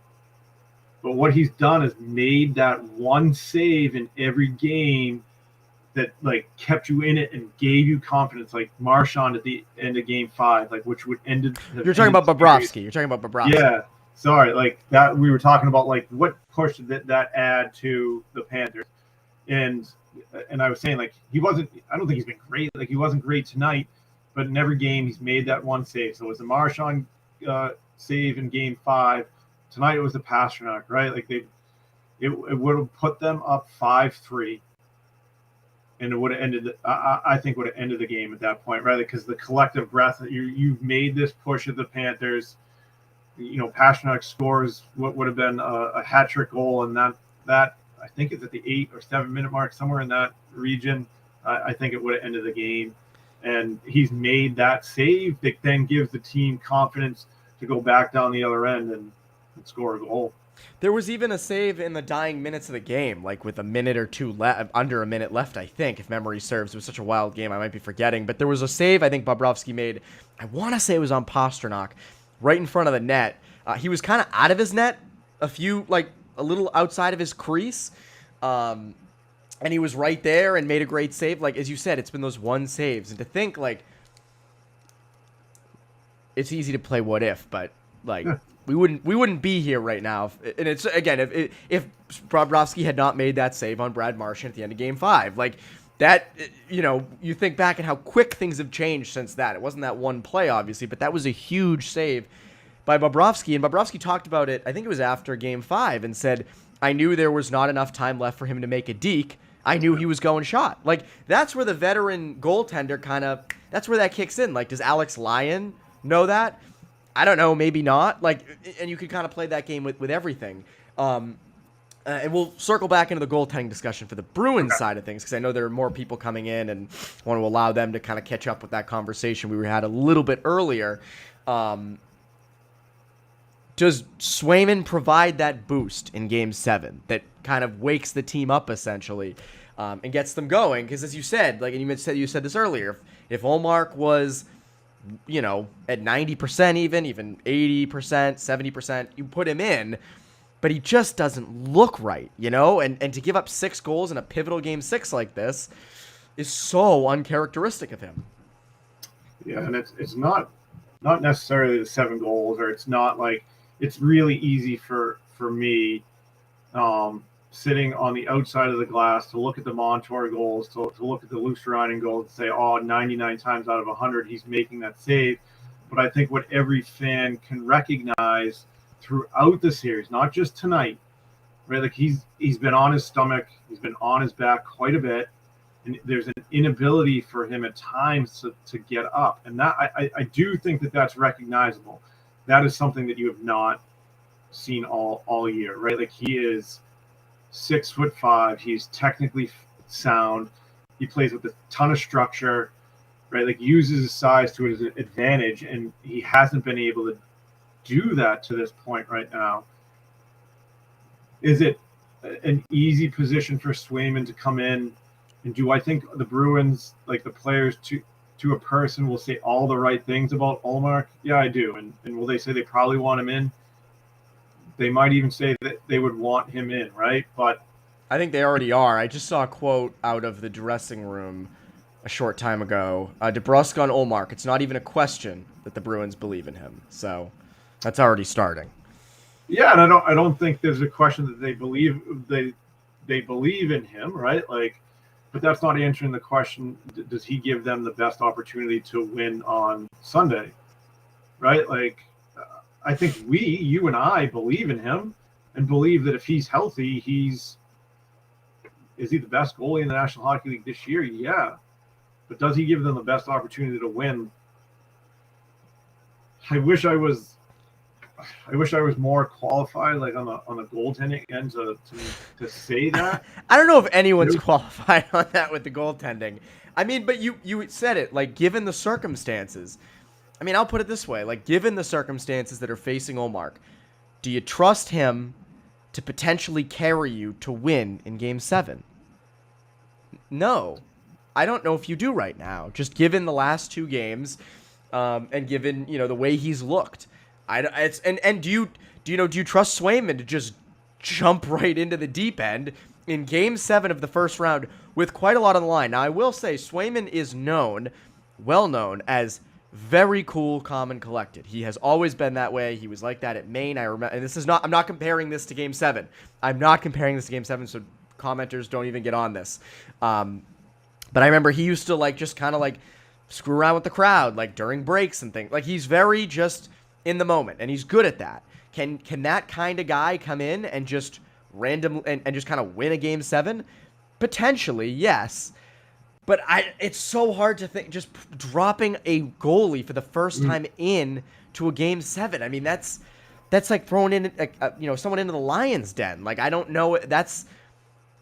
Speaker 2: But what he's done is made that one save in every game that like kept you in it and gave you confidence, like Marchand at the end of Game 5, like which would ended.
Speaker 1: You're talking about Bobrovsky. You're talking about Bobrovsky.
Speaker 2: Yeah, sorry, like that. We were talking about like what push did that add to the Panthers, and I was saying like he wasn't. I don't think he's been great. Like he wasn't great tonight, but in every game he's made that one save. So it was the Marchand save in Game 5. Tonight it was the Pastrnak, right? Like it would have put them up 5-3, and it would have ended. I think would have ended the game at that point, right? Because the collective breath that you've made this push at the Panthers. You know, Pastrnak scores what would have been a hat trick goal, and that I think it's at the 8 or 7 minute mark, somewhere in that region. I think it would have ended the game, and he's made that save that then gives the team confidence to go back down the other end and score a goal.
Speaker 1: There was even a save in the dying minutes of the game, like with a minute or two left, under a minute left, I think, if memory serves. It was such a wild game, I might be forgetting. But there was a save I think Bobrovsky made. I want to say it was on Pastrnak, right in front of the net. He was kind of out of his net, a little outside of his crease. And he was right there and made a great save. Like, as you said, it's been those one saves. And to think, like, it's easy to play what if, but, like... We wouldn't be here right now. And it's, again, if Bobrovsky had not made that save on Brad Marchand at the end of Game 5. Like, that, you know, you think back at how quick things have changed since that. It wasn't that one play, obviously, but that was a huge save by Bobrovsky. And Bobrovsky talked about it, I think it was after Game 5, and said, I knew there was not enough time left for him to make a deke. I knew he was going shot. Like, that's where the veteran goaltender that's where that kicks in. Like, does Alex Lyon know that? I don't know, maybe not. Like, and you could kind of play that game with everything. And we'll circle back into the goaltending discussion for the Bruins side of things, because I know there are more people coming in and want to allow them to kind of catch up with that conversation we had a little bit earlier. Does Swayman provide that boost in Game 7 that kind of wakes the team up essentially and gets them going? Because as you said, like, and you said this earlier, if Ullmark was, you know, at 90%, even 80%, 70%, you put him in, but he just doesn't look right, you know? And to give up 6 goals in a pivotal Game 6 like this is so uncharacteristic of him.
Speaker 2: Yeah, and it's not necessarily the 7 goals, or it's not like, it's really easy for me sitting on the outside of the glass to look at the Montour goals, to look at the Luostarinen goals and say, 99 times out of 100, he's making that save. But I think what every fan can recognize throughout the series, not just tonight, right? Like he's been on his stomach, he's been on his back quite a bit, and there's an inability for him at times to get up. And that I do think that's recognizable. That is something that you have not seen all year, right? Like he is 6'5". He's technically sound. He plays with a ton of structure, right? Like uses his size to his advantage, and he hasn't been able to do that to this point right now. Is it an easy position for Swayman to come in. And do I think the Bruins, like the players to a person, will say all the right things about Ullmark? Yeah, I do. And will they say they probably want him in? They might even say that they would want him in, right? But
Speaker 1: I think they already are. I just saw a quote out of the dressing room a short time ago. DeBrusk on Ullmark. It's not even a question that the Bruins believe in him. So that's already starting.
Speaker 2: yeah, and I don't think there's a question that they believe in him, right? Like, but that's not answering the question. Does he give them the best opportunity to win on Sunday, right? Like, I think you and I, believe in him and believe that if he's healthy, is he the best goalie in the National Hockey League this year? Yeah. But does he give them the best opportunity to win? I wish I was more qualified, like on the goaltending end, to say that.
Speaker 1: I don't know if anyone's qualified on that with the goaltending. I mean, but you said it, like, given the circumstances. I mean, I'll put it this way, like, given the circumstances that are facing Ullmark, do you trust him to potentially carry you to win in Game 7? No. I don't know if you do right now, just given the last 2 games, and given, the way he's looked. Do you trust Swayman to just jump right into the deep end in Game 7 of the first round with quite a lot on the line? Now, I will say Swayman is well known as very cool, calm, and collected. He has always been that way. He was like that at Maine. I remember, and I'm not comparing this to Game 7. I'm not comparing this to Game 7, so commenters don't even get on this. But I remember he used to, like, just kind of, like, screw around with the crowd, like, during breaks and things. Like, he's very just in the moment, and he's good at that. Can that kind of guy come in and just and just kind of win a Game 7? Potentially, yes. But it's so hard to think, just dropping a goalie for the first time in to a Game 7. I mean, that's like throwing in someone into the lion's den. Like, I don't know.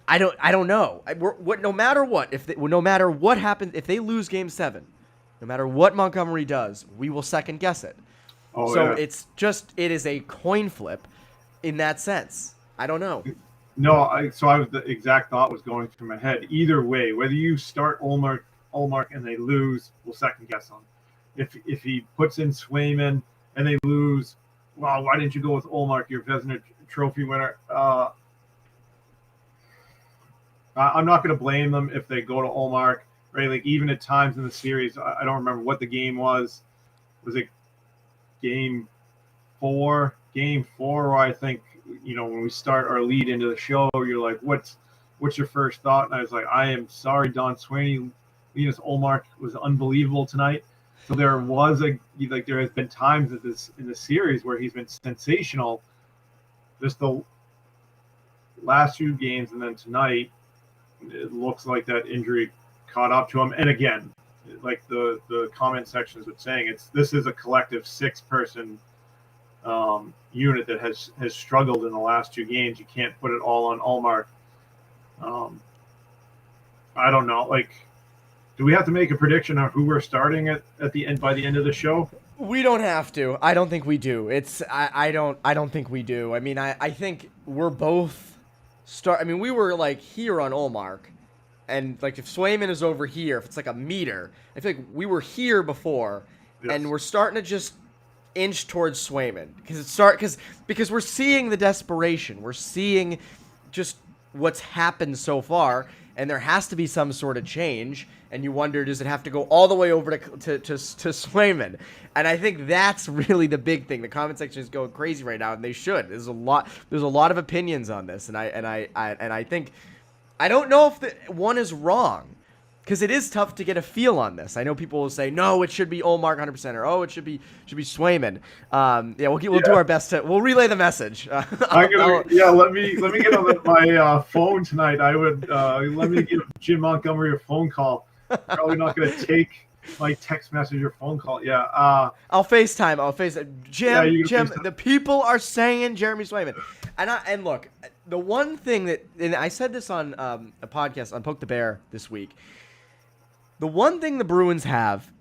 Speaker 1: I don't know. No matter what happens, if they lose Game 7, no matter what Montgomery does, we will second guess it.
Speaker 2: Oh,
Speaker 1: so
Speaker 2: yeah.
Speaker 1: it is a coin flip in that sense. I don't know.
Speaker 2: No, the exact thought was going through my head. Either way, whether you start Ullmark and they lose, we'll second guess on. If he puts in Swayman and they lose, well, why didn't you go with Ullmark, your Vezina Trophy winner? I'm not going to blame them if they go to Ullmark, right? Like, even at times in the series, I don't remember what the game was. Was it Game 4? Game 4, where I think, when we start our lead into the show, you're like, what's your first thought? And I was like, I am sorry, Don Sweeney. Linus Ullmark was unbelievable tonight. So there has been times in the series where he's been sensational. Just the last 2 games, and then tonight, it looks like that injury caught up to him. And again, like the comment sections were saying, this is a collective 6-person unit that has struggled in the last 2 games. You can't put it all on Ullmark. I don't know. Like, do we have to make a prediction on who we're starting at the end by the end of the show?
Speaker 1: We don't have to. I don't think we do. I don't think we do. I mean, I think we're both we were like here on Ullmark, and like if Swayman is over here, if it's like a meter, I feel like we were here before, yes. And we're starting to just inch towards Swayman because we're seeing the desperation, we're seeing just what's happened so far, and there has to be some sort of change. And you wonder, does it have to go all the way over to Swayman? And I think that's really the big thing. The comment section is going crazy right now, and they should. There's a lot of opinions on this, and I think I don't know if one is wrong, because it is tough to get a feel on this. I know people will say, no, it should be Ullmark 100%, or it should be Swayman. We'll do our best we'll relay the message.
Speaker 2: Let me get on my phone tonight. I would let me give Jim Montgomery a phone call. Probably not going to take my text message or phone call. Yeah.
Speaker 1: I'll FaceTime. Jim.
Speaker 2: FaceTime.
Speaker 1: The people are saying Jeremy Swayman. And look, the one thing and I said this on a podcast on Poke the Bear this week. The one thing the Bruins have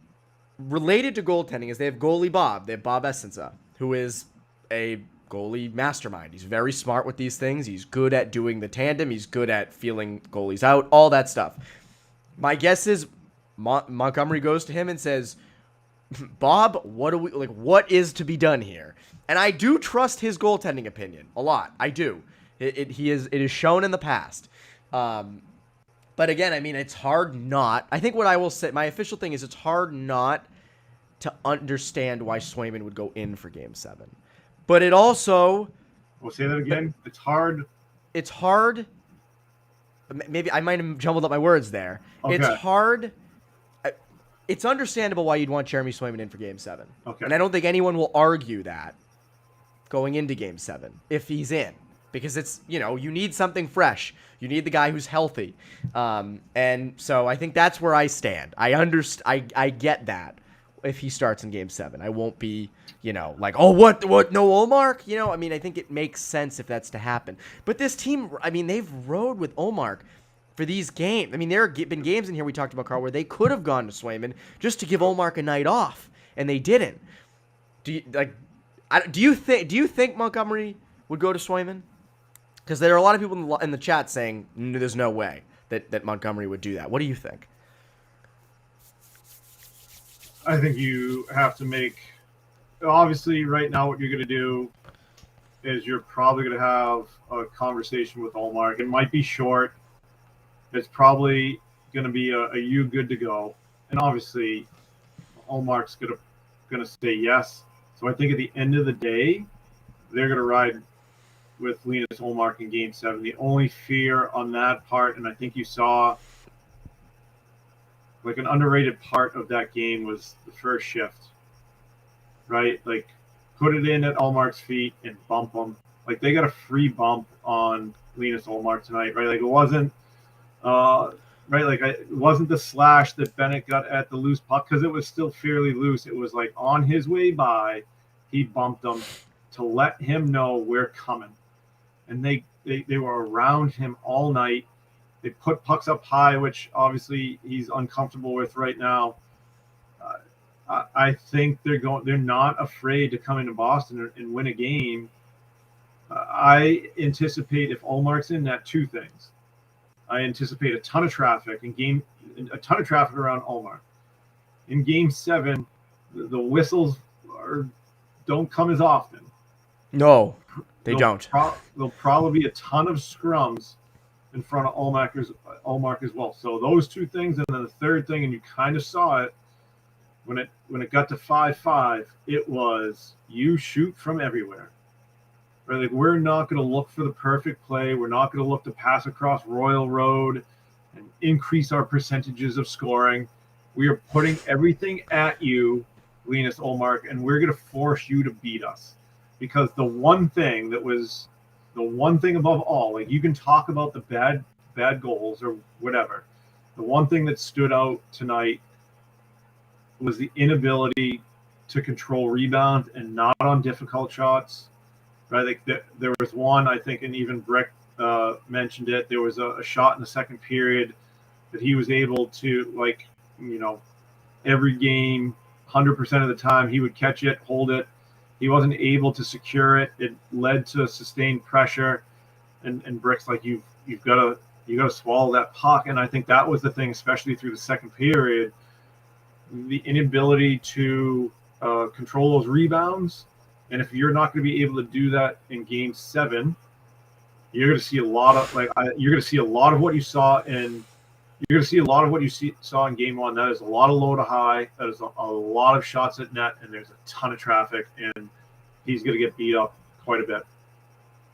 Speaker 1: related to goaltending is they have goalie Bob. They have Bob Essensa, who is a goalie mastermind. He's very smart with these things. He's good at doing the tandem. He's good at feeling goalies out, all that stuff. My guess is Montgomery goes to him and says, Bob, what is to be done here? And I do trust his goaltending opinion a lot. I do. It is shown in the past. But again, I mean, it's hard not. I think what I will say, my official thing is it's hard not to understand why Swayman would go in for Game 7. But it also...
Speaker 2: We'll say that again. It's hard.
Speaker 1: It's hard. Maybe I might have jumbled up my words there.
Speaker 2: Okay.
Speaker 1: It's hard. It's understandable why you'd want Jeremy Swayman in for Game 7.
Speaker 2: Okay.
Speaker 1: And I don't think anyone will argue that going into Game 7 if he's in. Because it's, you need something fresh. You need the guy who's healthy. And so I think that's where I stand. I get that if he starts in Game 7. I won't be, like, oh, what, no Ullmark? I mean, I think it makes sense if that's to happen. But this team, I mean, they've rode with Ullmark for these games. I mean, there have been games in here we talked about, Carl, where they could have gone to Swayman just to give Ullmark a night off, and they didn't. Do you think Montgomery would go to Swayman? Because there are a lot of people in the chat saying there's no way that Montgomery would do that. What do you think?
Speaker 2: I think you have to make... Obviously, right now, what you're going to do is you're probably going to have a conversation with Ullmark. It might be short. It's probably going to be a you good to go. And obviously, Ullmark's going to say yes. So I think at the end of the day, they're going to ride with Linus Ullmark in Game 7. The only fear on that part, and I think you saw like an underrated part of that game, was the first shift, right? Like, put it in at Ullmark's feet and bump him. Like, they got a free bump on Linus Ullmark tonight, right? Like, it wasn't, it wasn't the slash that Bennett got at the loose puck, because it was still fairly loose. It was like on his way by, he bumped him to let him know we're coming. And they were around him all night. They put pucks up high, which obviously he's uncomfortable with right now. I think they're not afraid to come into Boston and win a game. I anticipate if Ullmark's in that, two things. I anticipate a ton of traffic around Ullmark. In Game 7, the whistles don't come as often.
Speaker 1: No, they don't.
Speaker 2: There'll probably be a ton of scrums in front of Ullmark as well. So those two things, and then the third thing, and you kind of saw it when it got to 5-5, it was you shoot from everywhere. Right? Like, we're not going to look for the perfect play. We're not going to look to pass across Royal Road and increase our percentages of scoring. We are putting everything at you, Linus Ullmark, and we're going to force you to beat us. Because the one thing above all, like, you can talk about the bad goals or whatever. The one thing that stood out tonight was the inability to control rebounds, and not on difficult shots. Right? Like, there was one, I think, and even Brick mentioned it. There was a shot in the second period that he was able to, like, every game, 100% of the time, he would catch it, hold it. He wasn't able to secure it. It led to sustained pressure, and Brick's like, you've got to swallow that puck. And I think that was the thing, especially through the second period, the inability to control those rebounds. And if you're not going to be able to do that in Game 7, you're going to see a lot of what you saw in. You're going to see a lot of what you saw in Game 1. That is a lot of low to high. That is a lot of shots at net, and there's a ton of traffic, and he's going to get beat up quite a bit.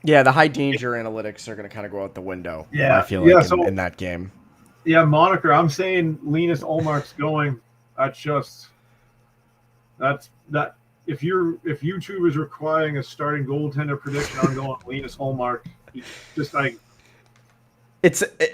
Speaker 1: Yeah, the high danger analytics are going to kind of go out the window.
Speaker 2: Yeah,
Speaker 1: I feel like in that game.
Speaker 2: Yeah, moniker. I'm saying Linus Ullmark's going. That's that. If YouTube is requiring a starting goaltender prediction, I'm going Linus Ullmark. Just like.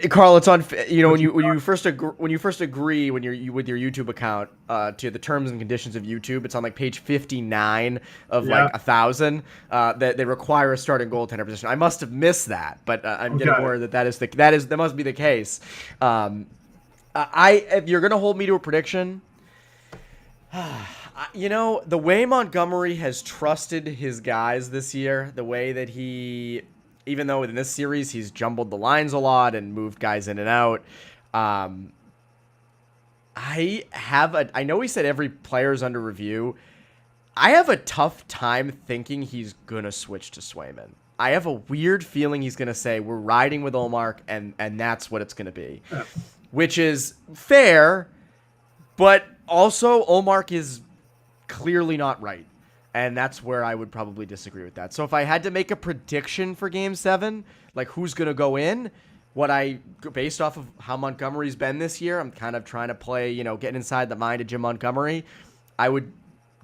Speaker 1: Carl. It's on. When you first agree with your YouTube account to the terms and conditions of YouTube, it's on like page 59 of like 1,000 that they require a starting goaltender position. I must have missed that, but I'm getting word that must be the case. If you're gonna hold me to a prediction, The way Montgomery has trusted his guys this year, the way that even though in this series he's jumbled the lines a lot and moved guys in and out, I know he said every player's under review. I have a tough time thinking he's going to switch to Swayman. I have a weird feeling he's going to say, we're riding with Ullmark, and that's what it's going to be.
Speaker 2: Yeah.
Speaker 1: Which is fair, but also Ullmark is clearly not right. And that's where I would probably disagree with that. So if I had to make a prediction for Game 7, like who's going to go in, based off of how Montgomery's been this year, I'm kind of trying to play, getting inside the mind of Jim Montgomery. I would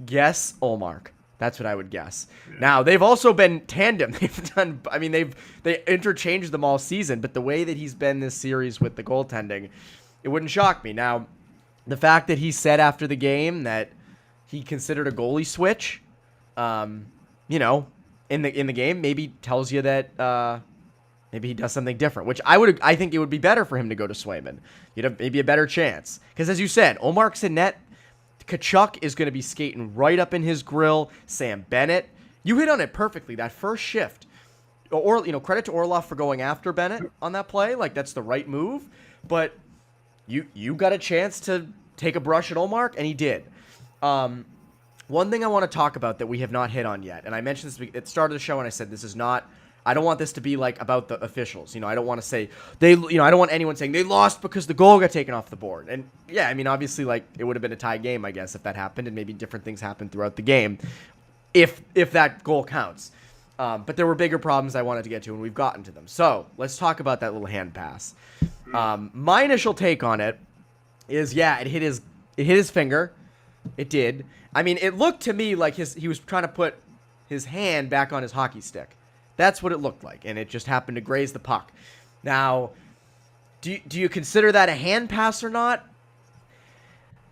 Speaker 1: guess Ullmark. That's what I would guess. Yeah. Now, they've also been tandem. They interchanged them all season, but the way that he's been this series with the goaltending, it wouldn't shock me. Now, the fact that he said after the game that he considered a goalie switch, in the game, maybe tells you that maybe he does something different, which I think it would be better for him to go to Swayman. You'd have maybe a better chance. Because as you said, Ullmark's in net. Tkachuk is going to be skating right up in his grill. Sam Bennett. You hit on it perfectly. That first shift. Or, credit to Orlov for going after Bennett on that play. Like, that's the right move. But you got a chance to take a brush at Ullmark, and he did. One thing I want to talk about that we have not hit on yet, and I mentioned this at the start of the show, and I said this is not... I don't want this to be like about the officials. I don't want to say I don't want anyone saying they lost because the goal got taken off the board. And yeah, obviously like it would have been a tie game, I guess, if that happened, and maybe different things happened throughout the game if that goal counts. But there were bigger problems I wanted to get to, and we've gotten to them. So let's talk about that little hand pass. My initial take on it is, it hit his finger. It did. It looked to me like he was trying to put his hand back on his hockey stick. That's what it looked like, and it just happened to graze the puck. Now, do you consider that a hand pass or not?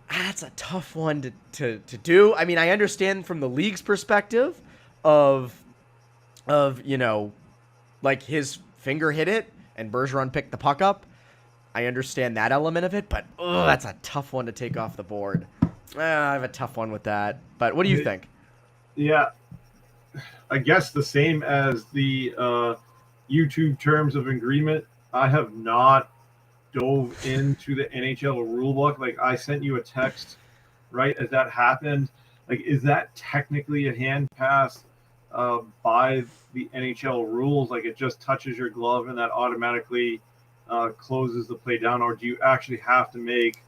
Speaker 1: That's a tough one to do. I understand from the league's perspective of like his finger hit it and Bergeron picked the puck up. I understand that element of it, but that's a tough one to take off the board. I have a tough one with that. But what do you think?
Speaker 2: Yeah. I guess the same as the YouTube terms of agreement. I have not dove into the NHL rulebook. Like, I sent you a text right as that happened. Like, is that technically a hand pass by the NHL rules? Like, it just touches your glove and that automatically closes the play down, or do you actually have to make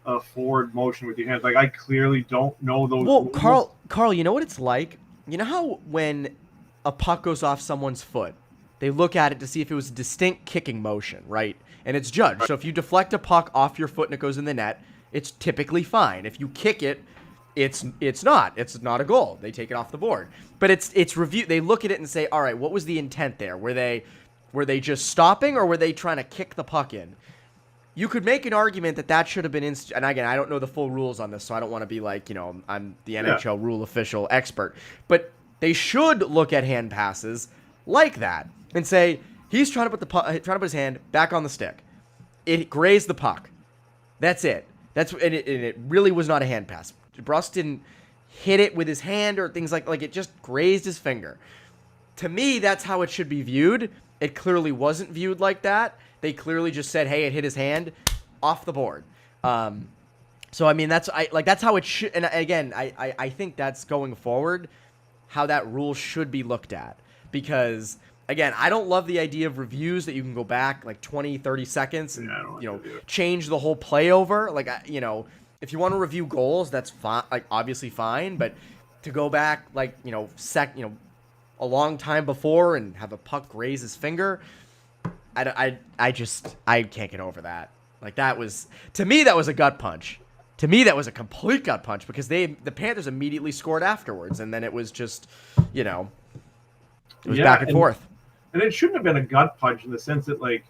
Speaker 2: a forward motion with your hands? Like, I clearly don't know those rules.
Speaker 1: Carl, you know what it's like? You know how when a puck goes off someone's foot, they look at it to see if it was a distinct kicking motion, right? And it's judged. So if you deflect a puck off your foot and it goes in the net, it's typically fine. If you kick it, it's not. It's not a goal. They take it off the board. But it's reviewed. They look at it and say, all right, what was the intent there? Were they just stopping, or were they trying to kick the puck in? You could make an argument that should have been and again, I don't know the full rules on this, so I don't want to be like, I'm the NHL rule official expert. But they should look at hand passes like that and say, he's trying to put his hand back on the stick. It grazed the puck. That's it. And it really was not a hand pass. Bruss didn't hit it with his hand or things like it just grazed his finger. To me, that's how it should be viewed. It clearly wasn't viewed like that. They clearly just said, hey, it hit his hand, off the board. So, that's how it should. And again, I think that's going forward, how that rule should be looked at. Because, again, I don't love the idea of reviews that you can go back like 20, 30 seconds and, change the whole play over. Like, if you want to review goals, that's fine, like obviously fine. But to go back like, a long time before and have a puck graze his finger, I can't get over that. Like, to me, that was a gut punch. To me, that was a complete gut punch because the Panthers immediately scored afterwards, and then it was just, it was back and forth.
Speaker 2: And it shouldn't have been a gut punch in the sense that, like,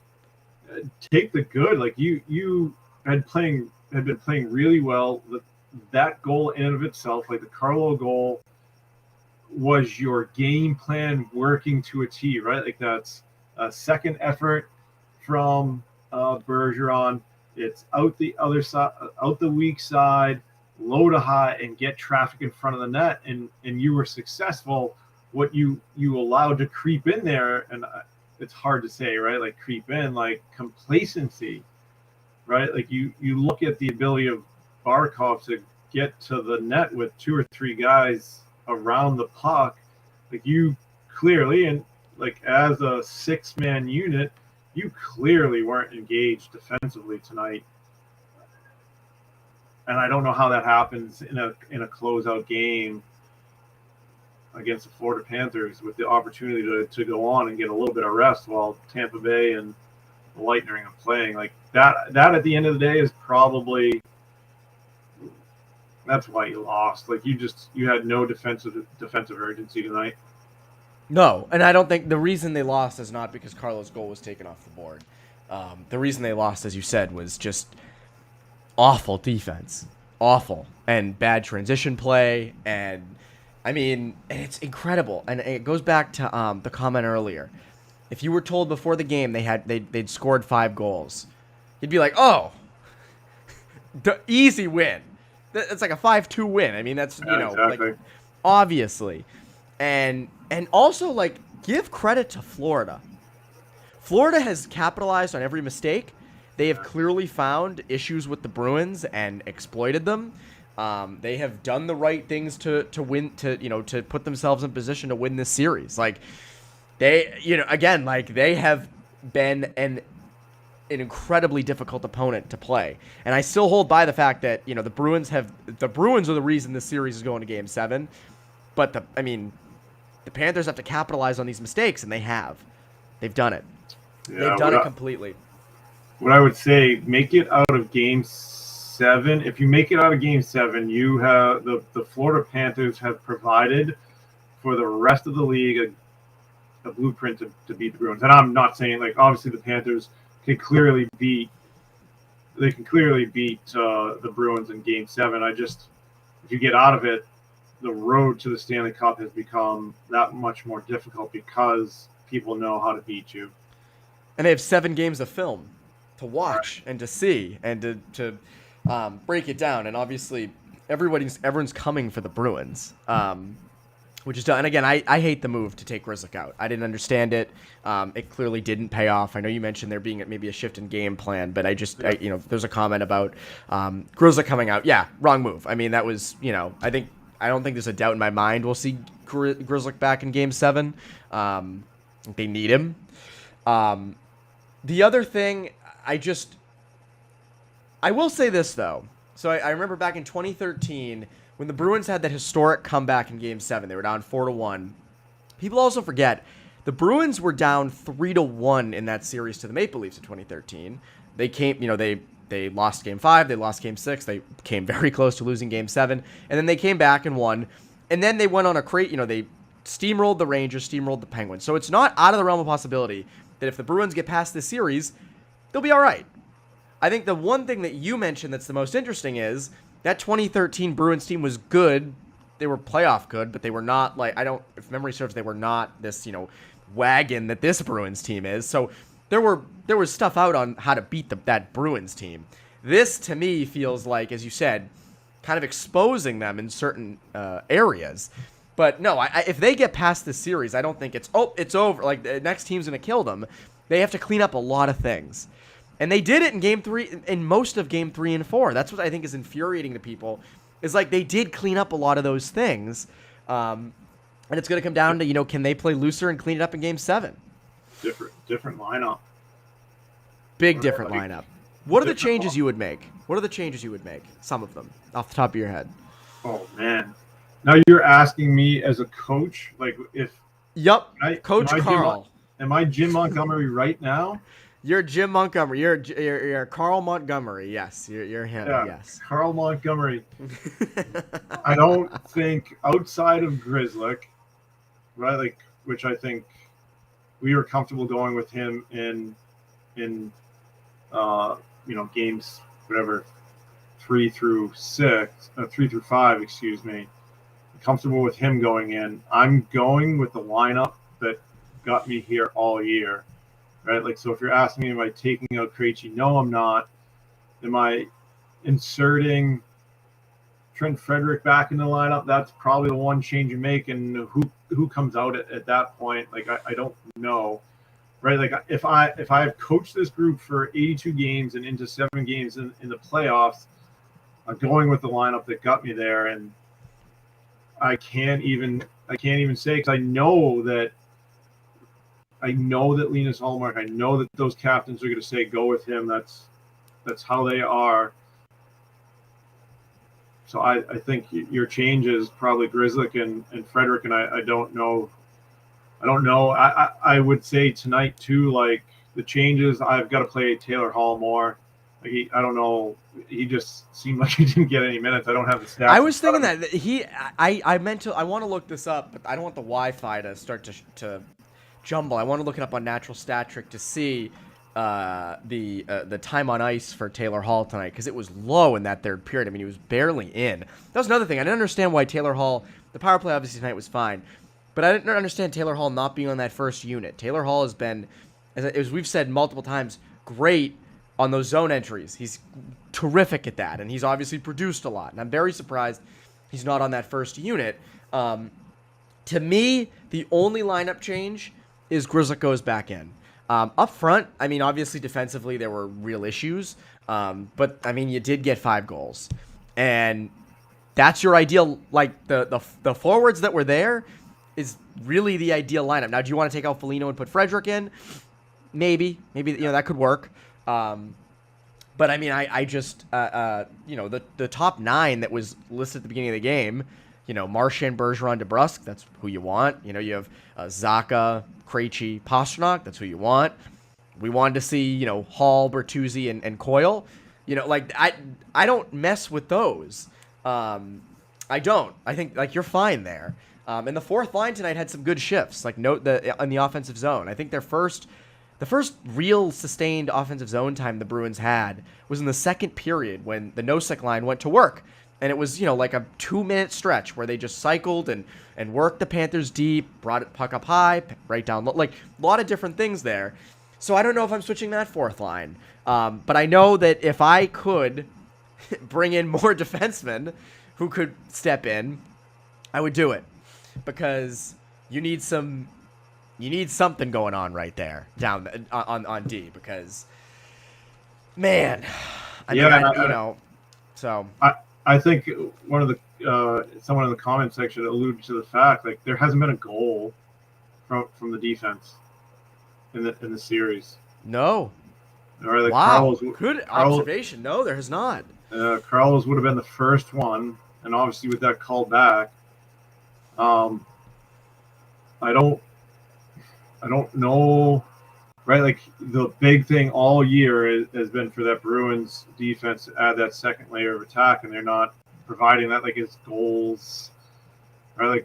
Speaker 2: take the good. Like, you had been playing really well. That goal in and of itself, like the Carlo goal, was your game plan working to a T, right? Like, that's a second effort from Bergeron. It's out the other side, out the weak side, low to high and get traffic in front of the net, and you were successful. What you allowed to creep in there, and it's hard to say, right? Like creep in, like complacency, right? Like you look at the ability of Barkov to get to the net with 2 or 3 guys around the puck. Like you clearly, and like as a 6-man unit, you clearly weren't engaged defensively tonight. And I don't know how that happens in a closeout game against the Florida Panthers with the opportunity to go on and get a little bit of rest while Tampa Bay and the Lightning are playing. Like that at the end of the day is probably, that's why you lost. Like you had no defensive urgency tonight.
Speaker 1: No, and I don't think the reason they lost is not because Carlo's goal was taken off the board. The reason they lost, as you said, was just awful defense, awful, and bad transition play, and I mean, it's incredible, and it goes back to the comment earlier. If you were told before the game they'd scored 5 goals, you'd be like, oh, easy win. It's like a 5-2 win. I mean, that's
Speaker 2: exactly.
Speaker 1: like, obviously, and also like give credit to Florida. Florida has capitalized on every mistake. They have clearly found issues with the Bruins and exploited them. They have done the right things to win, to put themselves in position to win this series. Like they, again, like they have been an incredibly difficult opponent to play. And I still hold by the fact that, the Bruins are the reason this series is going to Game 7. But the Panthers have to capitalize on these mistakes, and they have. They've done it.
Speaker 2: Yeah,
Speaker 1: they've done it completely.
Speaker 2: What I would say, make it out of Game 7. If you make it out of Game 7, you have the Florida Panthers have provided for the rest of the league a blueprint to beat the Bruins. And I'm not saying, like, obviously the Panthers can clearly beat the Bruins in Game 7. If you get out of it, the road to the Stanley Cup has become that much more difficult because people know how to beat you.
Speaker 1: And they have 7 games of film to watch and to see and to break it down. And obviously everyone's coming for the Bruins, which is done. And again, I hate the move to take Grzelcyk out. I didn't understand it. It clearly didn't pay off. I know you mentioned there being maybe a shift in game plan, but there's a comment about Grzelcyk coming out. Yeah, wrong move. I mean, that was, I don't think there's a doubt in my mind we'll see Grzelcyk back in Game 7. They need him. The other thing, I will say this, though. So I remember back in 2013 when the Bruins had that historic comeback in Game 7. They were down 4-1. People also forget the Bruins were down 3-1 in that series to the Maple Leafs in 2013. They came, they lost Game 5, they lost Game 6, they came very close to losing Game 7, and then they came back and won. And then they went on they steamrolled the Rangers, steamrolled the Penguins. So it's not out of the realm of possibility that if the Bruins get past this series, they'll be all right. I think the one thing that you mentioned that's the most interesting is that 2013 Bruins team was good. They were playoff good, but they were not if memory serves, they were not this, wagon that this Bruins team is. So there was stuff out on how to beat that Bruins team. This, to me, feels like, as you said, kind of exposing them in certain areas. But no, if they get past this series, I don't think it's over. Like, the next team's going to kill them. They have to clean up a lot of things. And they did it in Game 3, in most of Game 3 and 4. That's what I think is infuriating to people, is like they did clean up a lot of those things. And it's going to come down to, can they play looser and clean it up in Game 7?
Speaker 2: Different lineup.
Speaker 1: Big different lineup. What are the changes you would make? What are the changes you would make? Some of them, off the top of your head.
Speaker 2: Oh, man. Now you're asking me as a coach, like if...
Speaker 1: Yep, Coach Carl.
Speaker 2: Am I Jim Montgomery right now?
Speaker 1: You're Jim Montgomery. You're Carl Montgomery. Yes, you're him.
Speaker 2: Yeah,
Speaker 1: yes.
Speaker 2: Carl Montgomery. I don't think outside of Grzelcyk, right? Like, which I think we were comfortable going with him in games whatever 3 through 5, excuse me. Comfortable with him going in. I'm going with the lineup that got me here all year. Right, like, so if you're asking me, am I taking out Krejci? No, I'm not. Am I inserting Trent Frederick back in the lineup, that's probably the one change you make. And who comes out at that point? Like I don't know, right? Like if I have coached this group for 82 games and into 7 games in the playoffs, I'm going with the lineup that got me there, and I can't even say, because I know that Linus Hallmark, I know that those captains are going to say go with him. That's how they are. So I think your change is probably Grzelcyk and Frederick, and I don't know. I would say tonight too, like the changes, I've got to play Taylor Hall more. Like I don't know. He just seemed like he didn't get any minutes. I don't have the stats.
Speaker 1: I was thinking that I meant to. I want to look this up, but I don't want the Wi-Fi to start to jumble. I want to look it up on Natural Stat Trick to see the time on ice for Taylor Hall tonight, because it was low in that third period. I mean, he was barely in. That was another thing. I didn't understand why Taylor Hall. The power play obviously tonight was fine, but I didn't understand Taylor Hall not being on that first unit. Taylor Hall has been, as we've said multiple times, great on those zone entries. He's terrific at that, and he's obviously produced a lot. And I'm very surprised he's not on that first unit. To me, the only lineup change is Grzelcyk goes back in. Up front, I mean, obviously defensively there were real issues, but I mean, you did get 5 goals, and that's your ideal. Like the forwards that were there is really the ideal lineup. Now, do you want to take out Foligno and put Frederick in? Maybe that could work. But I mean, I just the top 9 that was listed at the beginning of the game, Marchand, Bergeron, DeBrusk, that's who you want. You have Zacha, Krejci, Pastrnak, that's who you want. We wanted to see, Hall, Bertuzzi, and Coyle. I don't mess with those. I don't. I think, you're fine there. And the fourth line tonight had some good shifts. Note in the offensive zone. I think the first real sustained offensive zone time the Bruins had was in the second period when the Nosek line went to work. And it was, like a 2-minute stretch where they just cycled and worked the Panthers deep, brought it puck up high, right down low, a lot of different things there. So I don't know if I'm switching that fourth line. But I know that if I could bring in more defensemen who could step in, I would do it. Because you need something going on right there down on D, because man, so
Speaker 2: I think one of the someone in the comment section alluded to the fact there hasn't been a goal from the defense in the series.
Speaker 1: No.
Speaker 2: All right,
Speaker 1: wow. Good observation. No, there has not.
Speaker 2: Carlos would have been the first one, and obviously with that call back, I don't know, right? The big thing all year has been for that Bruins defense to add that second layer of attack, and they're not providing that. It's goals, right?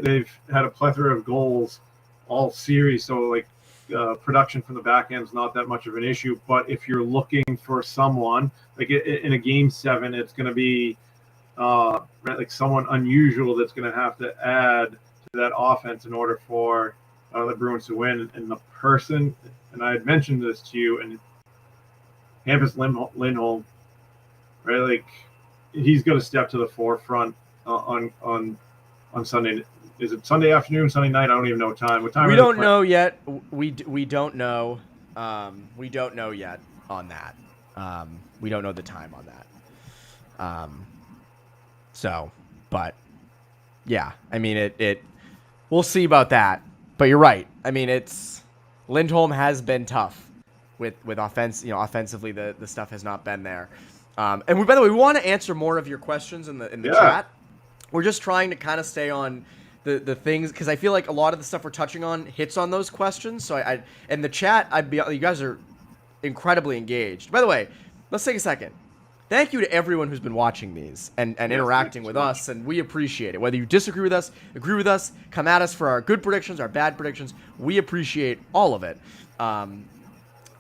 Speaker 2: They've had a plethora of goals all series, so production from the back end is not that much of an issue. But if you're looking for someone in a game 7, it's going to be someone unusual that's going to have to add to that offense in order for the Bruins to win. And the person, and I had mentioned this to you, and Hampus Lindholm, right? He's going to step to the forefront on Sunday. Is it Sunday afternoon, Sunday night? I don't even know time. What time?
Speaker 1: We don't know yet. We don't know. We don't know yet on that. We don't know the time on that. So, but yeah, I mean it. We'll see about that. But you're right. I mean, Lindholm has been tough with offense. Offensively, the stuff has not been there. And by the way, we want to answer more of your questions in the chat. We're just trying to kind of stay on the things, because I feel like a lot of the stuff we're touching on hits on those questions. So I in the chat, you guys are incredibly engaged. By the way, let's take a second. Thank you to everyone who's been watching these and interacting with us, and we appreciate it. Whether you disagree with us, agree with us, come at us for our good predictions, our bad predictions, we appreciate all of it,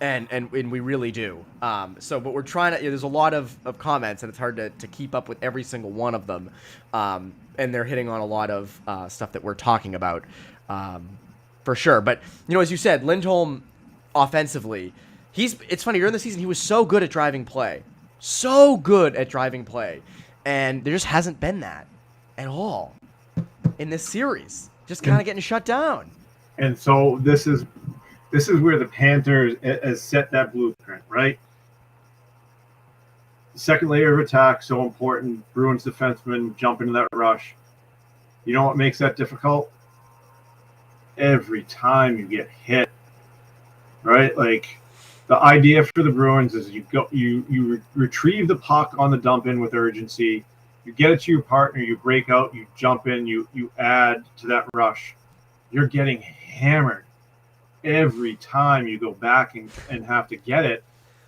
Speaker 1: and we really do. But we're trying to. There's a lot of comments, and it's hard to keep up with every single one of them, and they're hitting on a lot of stuff that we're talking about, for sure. But as you said, Lindholm offensively, it's funny. During the season, he was so good at driving play. So good at driving play. And there just hasn't been that at all in this series. Just kind of getting shut down.
Speaker 2: And so this is where the Panthers has set that blueprint, right? Second layer of attack, so important. Bruins defensemen jump into that rush. You know what makes that difficult? Every time you get hit, right? Like, the idea for the Bruins is you retrieve the puck on the dump in with urgency. You get it to your partner, you break out, you jump in, you add to that rush. You're getting hammered every time you go back and have to get it.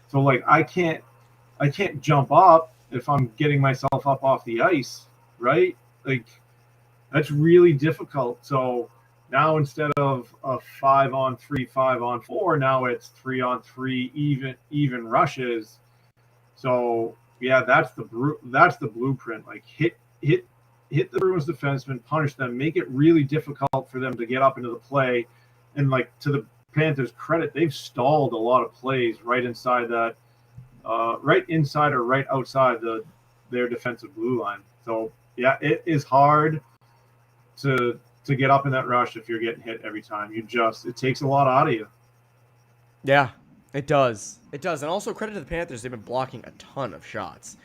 Speaker 2: So, like, I can't jump up if I'm getting myself up off the ice, right? Like, that's really difficult. So now instead of a 5-on-3, 5-on-4, now it's 3-on-3 even rushes. So yeah, that's the blueprint. Like, hit the Bruins defensemen, punish them, make it really difficult for them to get up into the play. And, like, to the Panthers' credit, they've stalled a lot of plays right inside that, right inside or right outside their defensive blue line. So yeah, it is hard to get up in that rush if you're getting hit every time. It takes a lot out of you.
Speaker 1: Yeah, it does. It does. And also, credit to the Panthers, they've been blocking a ton of shots.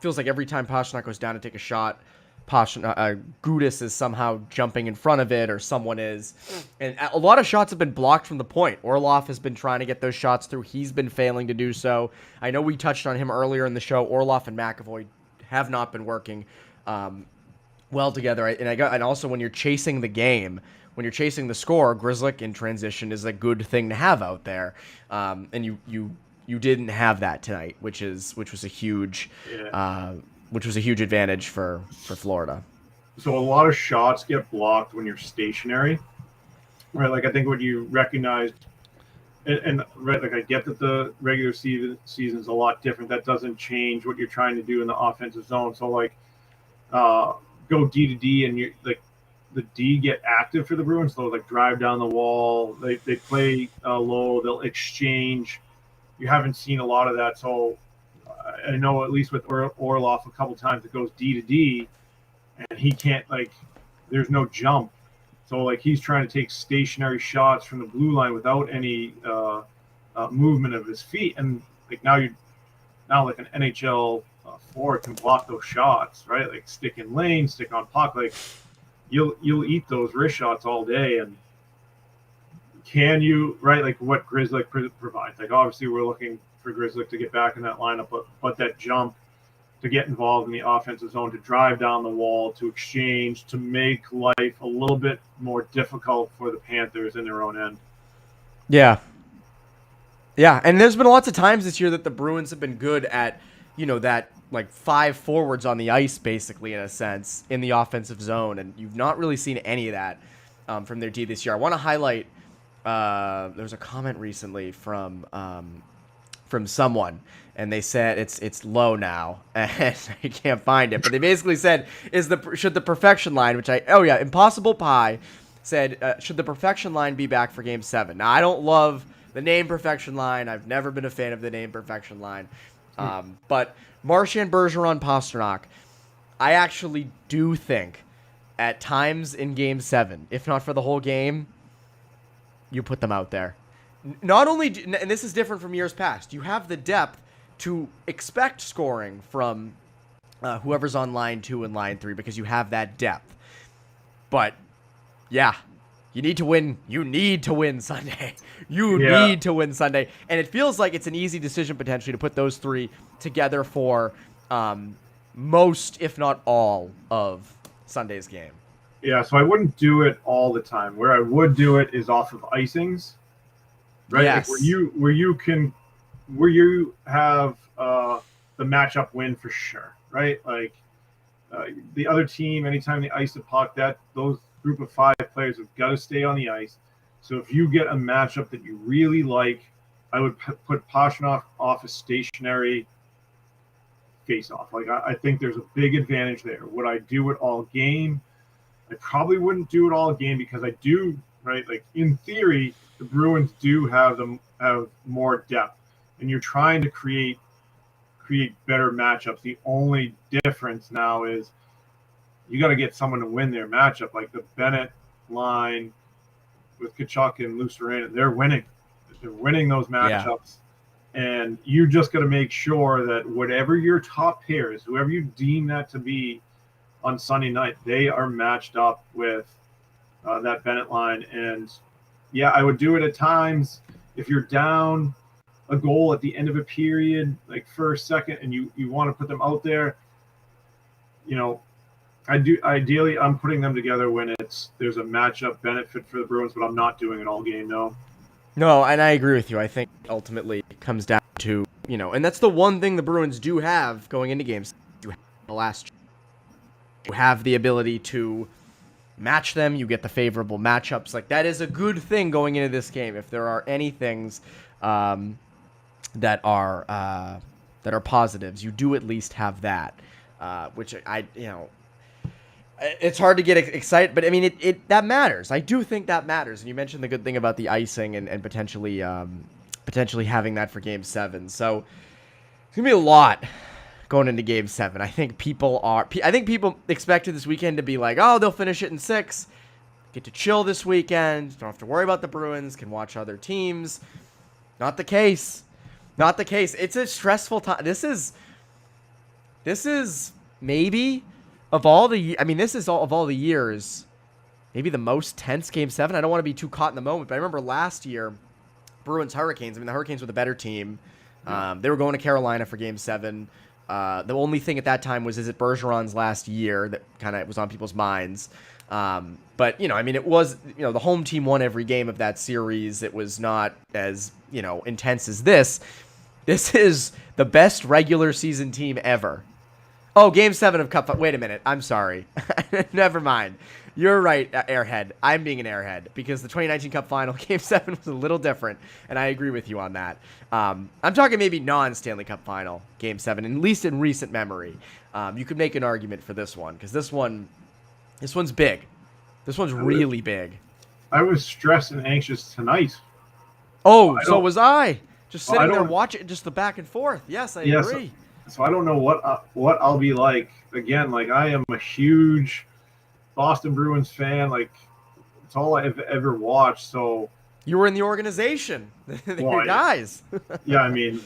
Speaker 1: Feels like every time Pastrnak goes down to take a shot, Gudas is somehow jumping in front of it, or someone is. And a lot of shots have been blocked from the point. Orlov has been trying to get those shots through. He's been failing to do so. I know we touched on him earlier in the show. Orlov and McAvoy have not been working well together. And also, when you're chasing the game, when you're chasing the score, Grzelcyk in transition is a good thing to have out there. And you didn't have that tonight, which was a huge advantage for Florida.
Speaker 2: So a lot of shots get blocked when you're stationary, right? Like, I think what you recognized, and right, like, I get that the regular season is a lot different. That doesn't change what you're trying to do in the offensive zone. So, like, go D to D, and you, like, the D get active for the Bruins. They'll, like, drive down the wall. They play low. They'll exchange. You haven't seen a lot of that. So I know, at least with Orlov, a couple times it goes D to D, and he can't, like, there's no jump. So, like, he's trying to take stationary shots from the blue line without any movement of his feet. And, like, now like an NHL forward can block those shots, right? Like, stick in lane, stick on puck. Like, you'll eat those wrist shots all day. And can you, right, like what Grzelcyk provides? Like, obviously we're looking for Grzelcyk to get back in that lineup, but that jump to get involved in the offensive zone, to drive down the wall, to exchange, to make life a little bit more difficult for the Panthers in their own end.
Speaker 1: Yeah. Yeah, and there's been lots of times this year that the Bruins have been good at, that, like, 5 forwards on the ice, basically, in a sense, in the offensive zone, and you've not really seen any of that from their D this year. I want to highlight, there was a comment recently from someone, and they said it's low now, and I can't find it, but they basically said, should the perfection line, Impossible Pie said, should the perfection line be back for Game 7? Now, I don't love the name perfection line. I've never been a fan of the name perfection line. But Marchand, Bergeron, Pastrnak, I actually do think at times in Game 7, if not for the whole game, you put them out there. Not only, and this is different from years past, you have the depth to expect scoring from whoever's on line 2 and line 3, because you have that depth. But, yeah, you need to win. You need to win Sunday. You need to win Sunday. And it feels like it's an easy decision, potentially, to put those 3 together for most, if not all, of Sunday's game.
Speaker 2: Yeah, so I wouldn't do it all the time. Where I would do it is off of icings, right?
Speaker 1: Yes.
Speaker 2: Like, where you have the matchup win for sure, right? Like, the other team, anytime they ice the puck, those group of 5 players have got to stay on the ice. So if you get a matchup that you really like, I would put Pastrnak off a stationary face-off. Like, I think there's a big advantage there. Would I do it all game? I probably wouldn't do it all game, because I do, right? Like, in theory, the Bruins do have more depth, and you're trying to create create better matchups. The only difference now is you got to get someone to win their matchup. Like the Bennett line with Kachuk and Lucerana, they're winning. They're winning those matchups. Yeah. And you just got to make sure that whatever your top pair is, whoever you deem that to be on Sunday night, they are matched up with that Bennett line. And yeah, I would do it at times if you're down a goal at the end of a period, like first, second, and you want to put them out there. You know, ideally I'm putting them together when there's a matchup benefit for the Bruins, but I'm not doing it all game.
Speaker 1: No, and I agree with you. I think ultimately it comes down to, you know, and that's the one thing the Bruins do have going into games. You have the last, you have the ability to match them. You get the favorable matchups. Like, that is a good thing going into this game. If there are any things that are positives, you do at least have that, which it's hard to get excited, but I mean, it that matters. I do think that matters. And you mentioned the good thing about the icing and potentially having that for Game 7. So it's gonna be a lot going into Game 7. I think people expected this weekend to be like, oh, they'll finish it in 6, get to chill this weekend, don't have to worry about the Bruins, can watch other teams. Not the case. Not the case. It's a stressful time. This is maybe of all the years, maybe the most tense Game 7. I don't want to be too caught in the moment, but I remember last year, Bruins Hurricanes. I mean, the Hurricanes were the better team. They were going to Carolina for Game 7. The only thing at that time was, is it Bergeron's last year that kind of was on people's minds. But, you know, I mean, it was, you know, the home team won every game of that series. It was not as, you know, intense as this. This is the best regular season team ever. Oh, Game 7 of Cup. Wait a minute. I'm sorry. Never mind. You're right, Airhead. I'm being an Airhead because the 2019 Cup Final, Game 7 was a little different, and I agree with you on that. I'm talking maybe non-Stanley Cup Final, Game 7, at least in recent memory. You could make an argument for this one because this one's big. This one's really big.
Speaker 2: I was stressed and anxious tonight.
Speaker 1: Oh, so was I. Just sitting there watching just the back and forth. Yes, I agree.
Speaker 2: So I don't know what I'll be like. Again, like, I am a huge Boston Bruins fan. Like, it's all I've ever watched. So
Speaker 1: you were in the organization. Your guys.
Speaker 2: Yeah, I mean,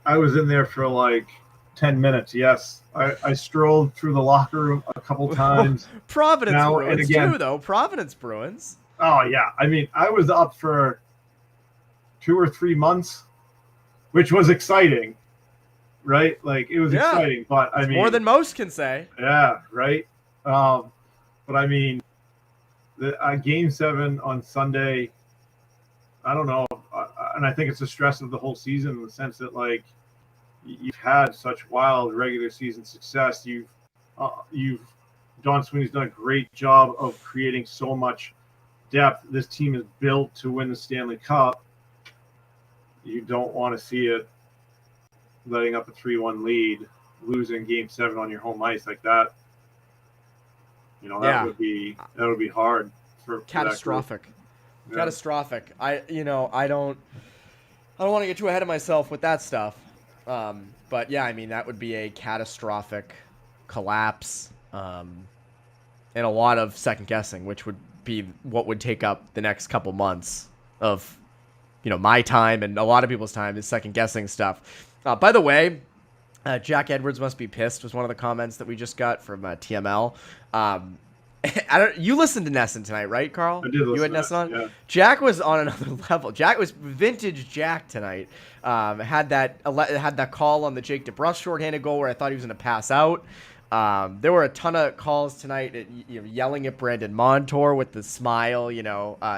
Speaker 2: I was in there for like 10 minutes. Yes, I strolled through the locker room a couple times.
Speaker 1: Providence Bruins too, though. Providence Bruins.
Speaker 2: Oh yeah, I mean, I was up for 2 or 3 months, which was exciting, right? Like, it was exciting, but I mean,
Speaker 1: more than most can say.
Speaker 2: Yeah, right. But I mean, the Game 7 on Sunday, I don't know, and I think it's the stress of the whole season in the sense that, like, you've had such wild regular season success. Don Sweeney's done a great job of creating so much depth. This team is built to win the Stanley Cup. You don't want to see it letting up a 3-1 lead, losing Game 7 on your home ice like that. You know, that would be hard for
Speaker 1: catastrophic. Catastrophic. I don't want to get too ahead of myself with that stuff. But yeah, I mean, that would be a catastrophic collapse, and a lot of second guessing, which would be what would take up the next couple months of, you know, my time and a lot of people's time is second guessing stuff. By the way, Jack Edwards must be pissed was one of the comments that we just got from TML. You listened to Nesson tonight, right, Carl?
Speaker 2: I did listen.
Speaker 1: You had Nesson on?
Speaker 2: Yeah.
Speaker 1: Jack was on another level. Jack was vintage Jack tonight. Had that call on the Jake DeBrusk shorthanded goal where I thought he was going to pass out. There were a ton of calls tonight, yelling at Brandon Montour with the smile,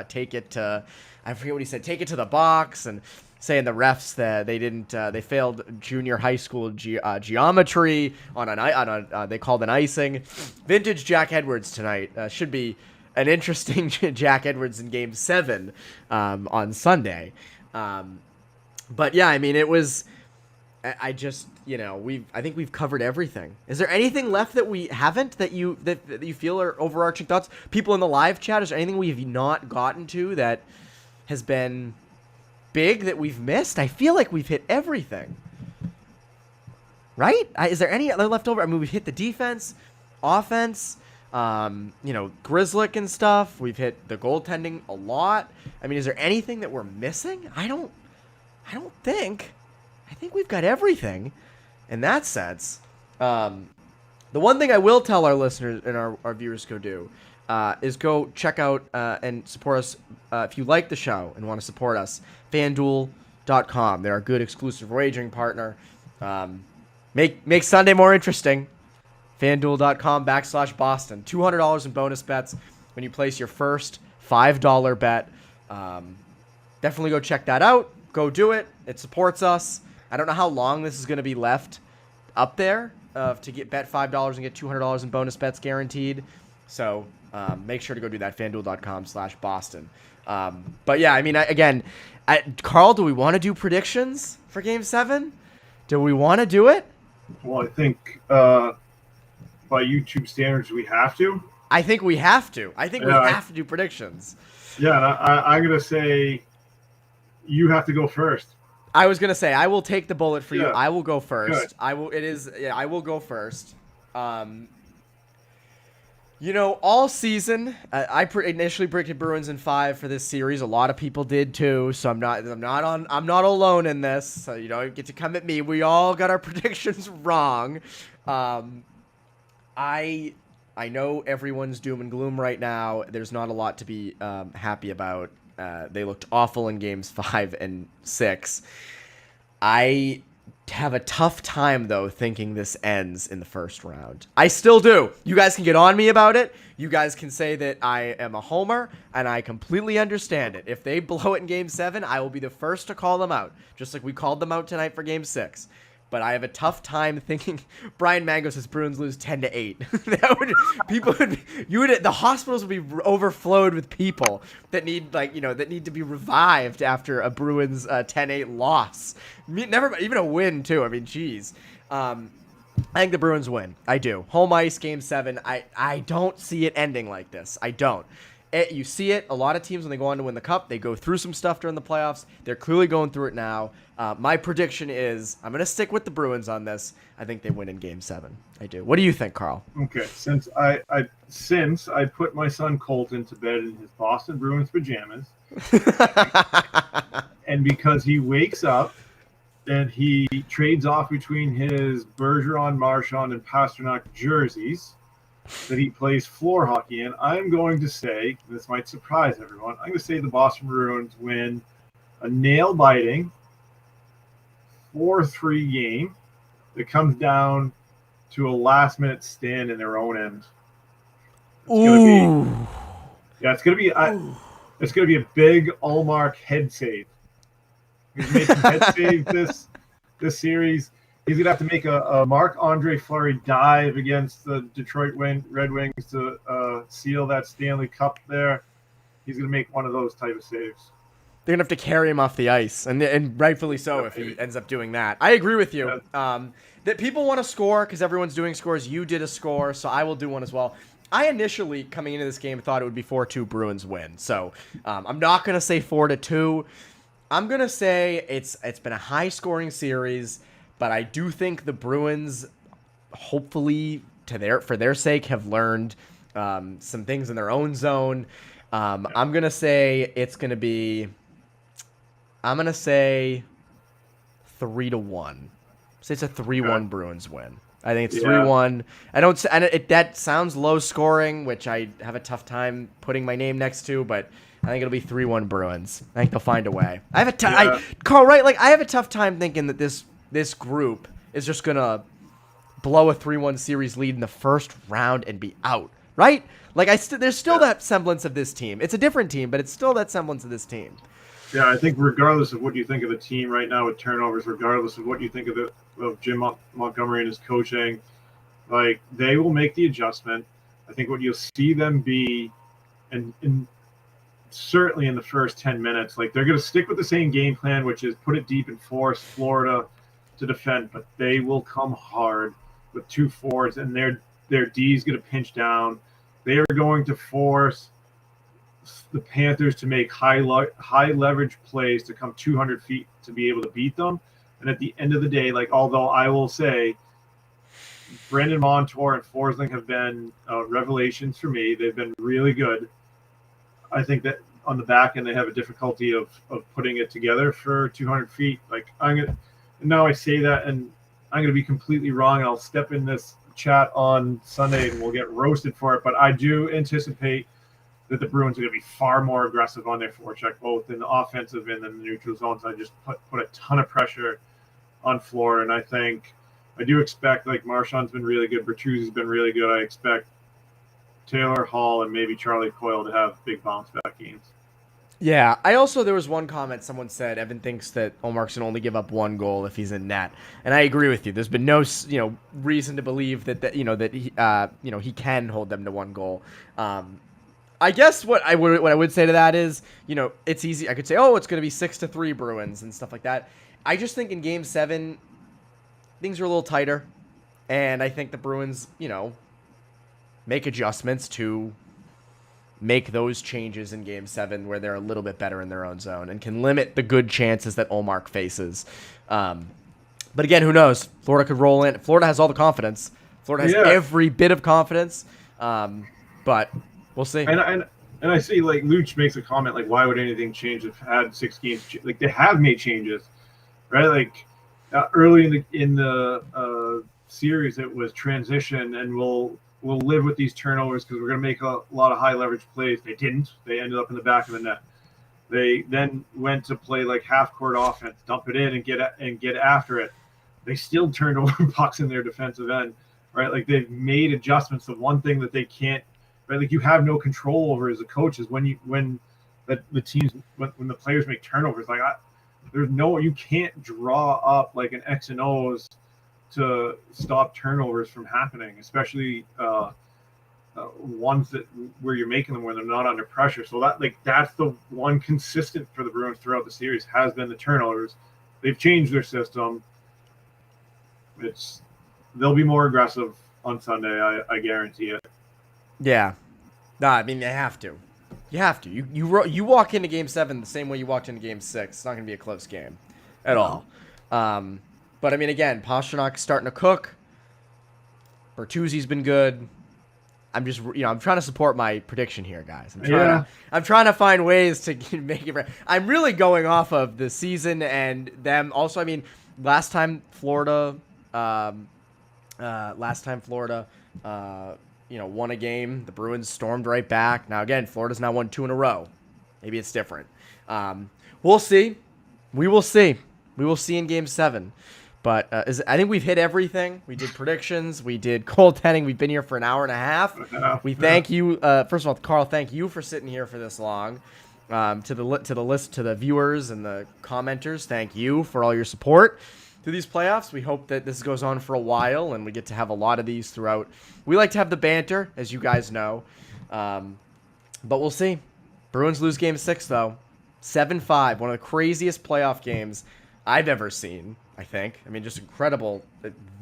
Speaker 1: take it to, I forget what he said, take it to the box, and saying the refs that they failed junior high school geometry they called an icing. Vintage Jack Edwards tonight. Should be an interesting Jack Edwards in Game 7 on Sunday. But yeah, I mean, it was. I think we've covered everything. Is there anything left that we haven't that you feel are overarching thoughts? People in the live chat, is there anything we have not gotten to that has been big that we've missed? I feel like we've hit everything. right? Is there any other left over? I mean, we've hit the defense, offense, Grizzlick and stuff. We've hit the goaltending a lot. I mean, is there anything that we're missing? I don't think. I think we've got everything in that sense. The one thing I will tell our listeners and our viewers go do is go check out and support us if you like the show and want to support us. FanDuel.com. They're a good exclusive wagering partner. Make Sunday more interesting. FanDuel.com/Boston. $200 in bonus bets when you place your first $5 bet. Definitely go check that out. Go do it. It supports us. I don't know how long this is going to be left up there to bet $5 and get $200 in bonus bets guaranteed. So make sure to go do that. FanDuel.com/Boston. But yeah, I mean, Carl, do we want to do predictions for Game 7? Do we want to do it?
Speaker 2: Well, I think by YouTube standards, we have to.
Speaker 1: I think we have to. We have to do predictions.
Speaker 2: Yeah, and I'm going to say you have to go first.
Speaker 1: I was going to say, I will take the bullet for you.
Speaker 2: Yeah.
Speaker 1: I will go first.
Speaker 2: Good.
Speaker 1: I will go first. All season, I initially predicted Bruins in 5 for this series. A lot of people did too, so I'm not alone in this. So you don't get to come at me. We all got our predictions wrong. I know everyone's doom and gloom right now. There's not a lot to be happy about. They looked awful in games 5 and 6. I have a tough time, though, thinking this ends in the first round. I still do. You guys can get on me about it. You guys can say that I am a homer, and I completely understand it. If they blow it in Game 7, I will be the first to call them out, just like we called them out tonight for Game 6. But I have a tough time thinking Brian Mango says Bruins lose 10-8. The hospitals would be overflowed with people that need to be revived after a Bruins 10-8 loss. Never even a win too. I mean, geez. I think the Bruins win. I do. Home ice, Game 7. I don't see it ending like this. I don't. You see it. A lot of teams, when they go on to win the Cup, they go through some stuff during the playoffs. They're clearly going through it now. My prediction is I'm going to stick with the Bruins on this. I think they win in Game 7. I do. What do you think, Carl?
Speaker 2: Okay. Since I put my son Colton to bed in his Boston Bruins pajamas, and because he wakes up and he trades off between his Bergeron, Marchand, and Pasternak jerseys that he plays floor hockey in, I'm going to say, this might surprise everyone, I'm going to say the Boston Bruins win a nail-biting 4-3 game that comes down to a last-minute stand in their own end. It's going to be a big Ullmark head save. He's making head save this series. He's going to have to make a Marc-Andre Fleury dive against the Detroit Red Wings to seal that Stanley Cup there. He's going to make one of those type of saves.
Speaker 1: They're going to have to carry him off the ice, and rightfully so if he ends up doing that. I agree with you. That people want to score because everyone's doing scores. You did a score, so I will do one as well. I initially, coming into this game, thought it would be 4-2 Bruins win. So I'm not going to say 4-2. I'm going to say it's been a high-scoring series. But I do think the Bruins, hopefully, for their sake, have learned some things in their own zone. I'm gonna say it's gonna be. I'm gonna say 3-1. So it's a 3-1 Bruins win. I think it's 3-1. That sounds low scoring, which I have a tough time putting my name next to, but I think it'll be 3-1 Bruins. I think they'll find a way. Carl, right? Like I have a tough time thinking that this group is just going to blow a 3-1 series lead in the first round and be out, right? Like there's still that semblance of this team. It's a different team, but it's still that semblance of this team.
Speaker 2: Yeah, I think regardless of what you think of the team right now with turnovers, regardless of what you think of Jim Montgomery and his coaching, like they will make the adjustment. I think what you'll see them be, and certainly in the first 10 minutes, like they're going to stick with the same game plan, which is put it deep and force Florida to defend, but they will come hard with 2 forwards, and their D is going to pinch down. They are going to force the Panthers to make high leverage plays to come 200 feet to be able to beat them. And at the end of the day, like although I will say Brandon Montour and Forsling have been revelations for me. They've been really good. I think that on the back end they have a difficulty of putting it together for 200 feet. Like now I say that and I'm going to be completely wrong. And I'll step in this chat on Sunday and we'll get roasted for it. But I do anticipate that the Bruins are going to be far more aggressive on their forecheck, both in the offensive and in the neutral zones. I just put a ton of pressure on Florida, and I do expect, like, Marchand's been really good, Bertuzzi's been really good. I expect Taylor Hall and maybe Charlie Coyle to have big bounce back games.
Speaker 1: Yeah, there was one comment someone said, Evan thinks that Ullmark's can only give up one goal if he's in net. And I agree with you. There's been no, reason to believe that he can hold them to one goal. I guess what I would say to that is, it's easy. I could say, oh, it's going to be 6-3 Bruins and stuff like that. I just think in Game 7, things are a little tighter, and I think the Bruins, make adjustments to make those changes in Game 7 where they're a little bit better in their own zone and can limit the good chances that Ullmark faces. But again, who knows? Florida could roll in. Florida has all the confidence. Florida has every bit of confidence, but we'll see.
Speaker 2: And I see, like, Luch makes a comment, like, why would anything change if had 6 games? Like, they have made changes, right? Like, early in the series, it was transition, and we'll live with these turnovers because we're going to make a lot of high leverage plays. They didn't. They ended up in the back of the net. They then went to play like half court offense, dump it in and get after it. They still turned over pucks in their defensive end, right? Like, they've made adjustments. The one thing that they can't, right, like, you have no control over as a coach is when the teams, when the players make turnovers. Like, you can't draw up like an X and O's to stop turnovers from happening, especially ones where you're making them where they're not under pressure. So that's the one consistent for the Bruins throughout the series has been the turnovers. They've changed their system. They'll be more aggressive on Sunday. I guarantee it.
Speaker 1: Yeah. No, I mean, they have to. You have to. You walk into Game 7 the same way you walked into Game 6. It's not going to be a close game at all. But, I mean, again, Pasternak's starting to cook. Bertuzzi's been good. I'm just, I'm trying to support my prediction here, guys. I'm trying to find ways to make it. I'm really going off of the season and them. Also, I mean, last time Florida won a game. The Bruins stormed right back. Now, again, Florida's now won 2 in a row. Maybe it's different. We'll see. We will see. We will see in Game 7. But I think we've hit everything. We did predictions. We did goaltending. We've been here for an hour and a half. We thank you. First of all, Carl, thank you for sitting here for this long. To the viewers and the commenters, thank you for all your support through these playoffs. We hope that this goes on for a while and we get to have a lot of these throughout. We like to have the banter, as you guys know. But we'll see. Bruins lose Game 6, though. 7-5, one of the craziest playoff games I've ever seen, I think. I mean, just incredible,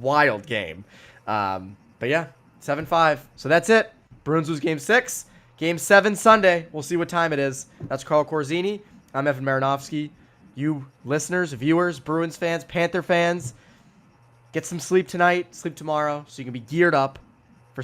Speaker 1: wild game. But yeah, 7-5. So that's it. Bruins lose Game 6. Game 7 Sunday. We'll see what time it is. That's Carl Corzini. I'm Evan Marinovsky. You listeners, viewers, Bruins fans, Panther fans, get some sleep tonight, sleep tomorrow, so you can be geared up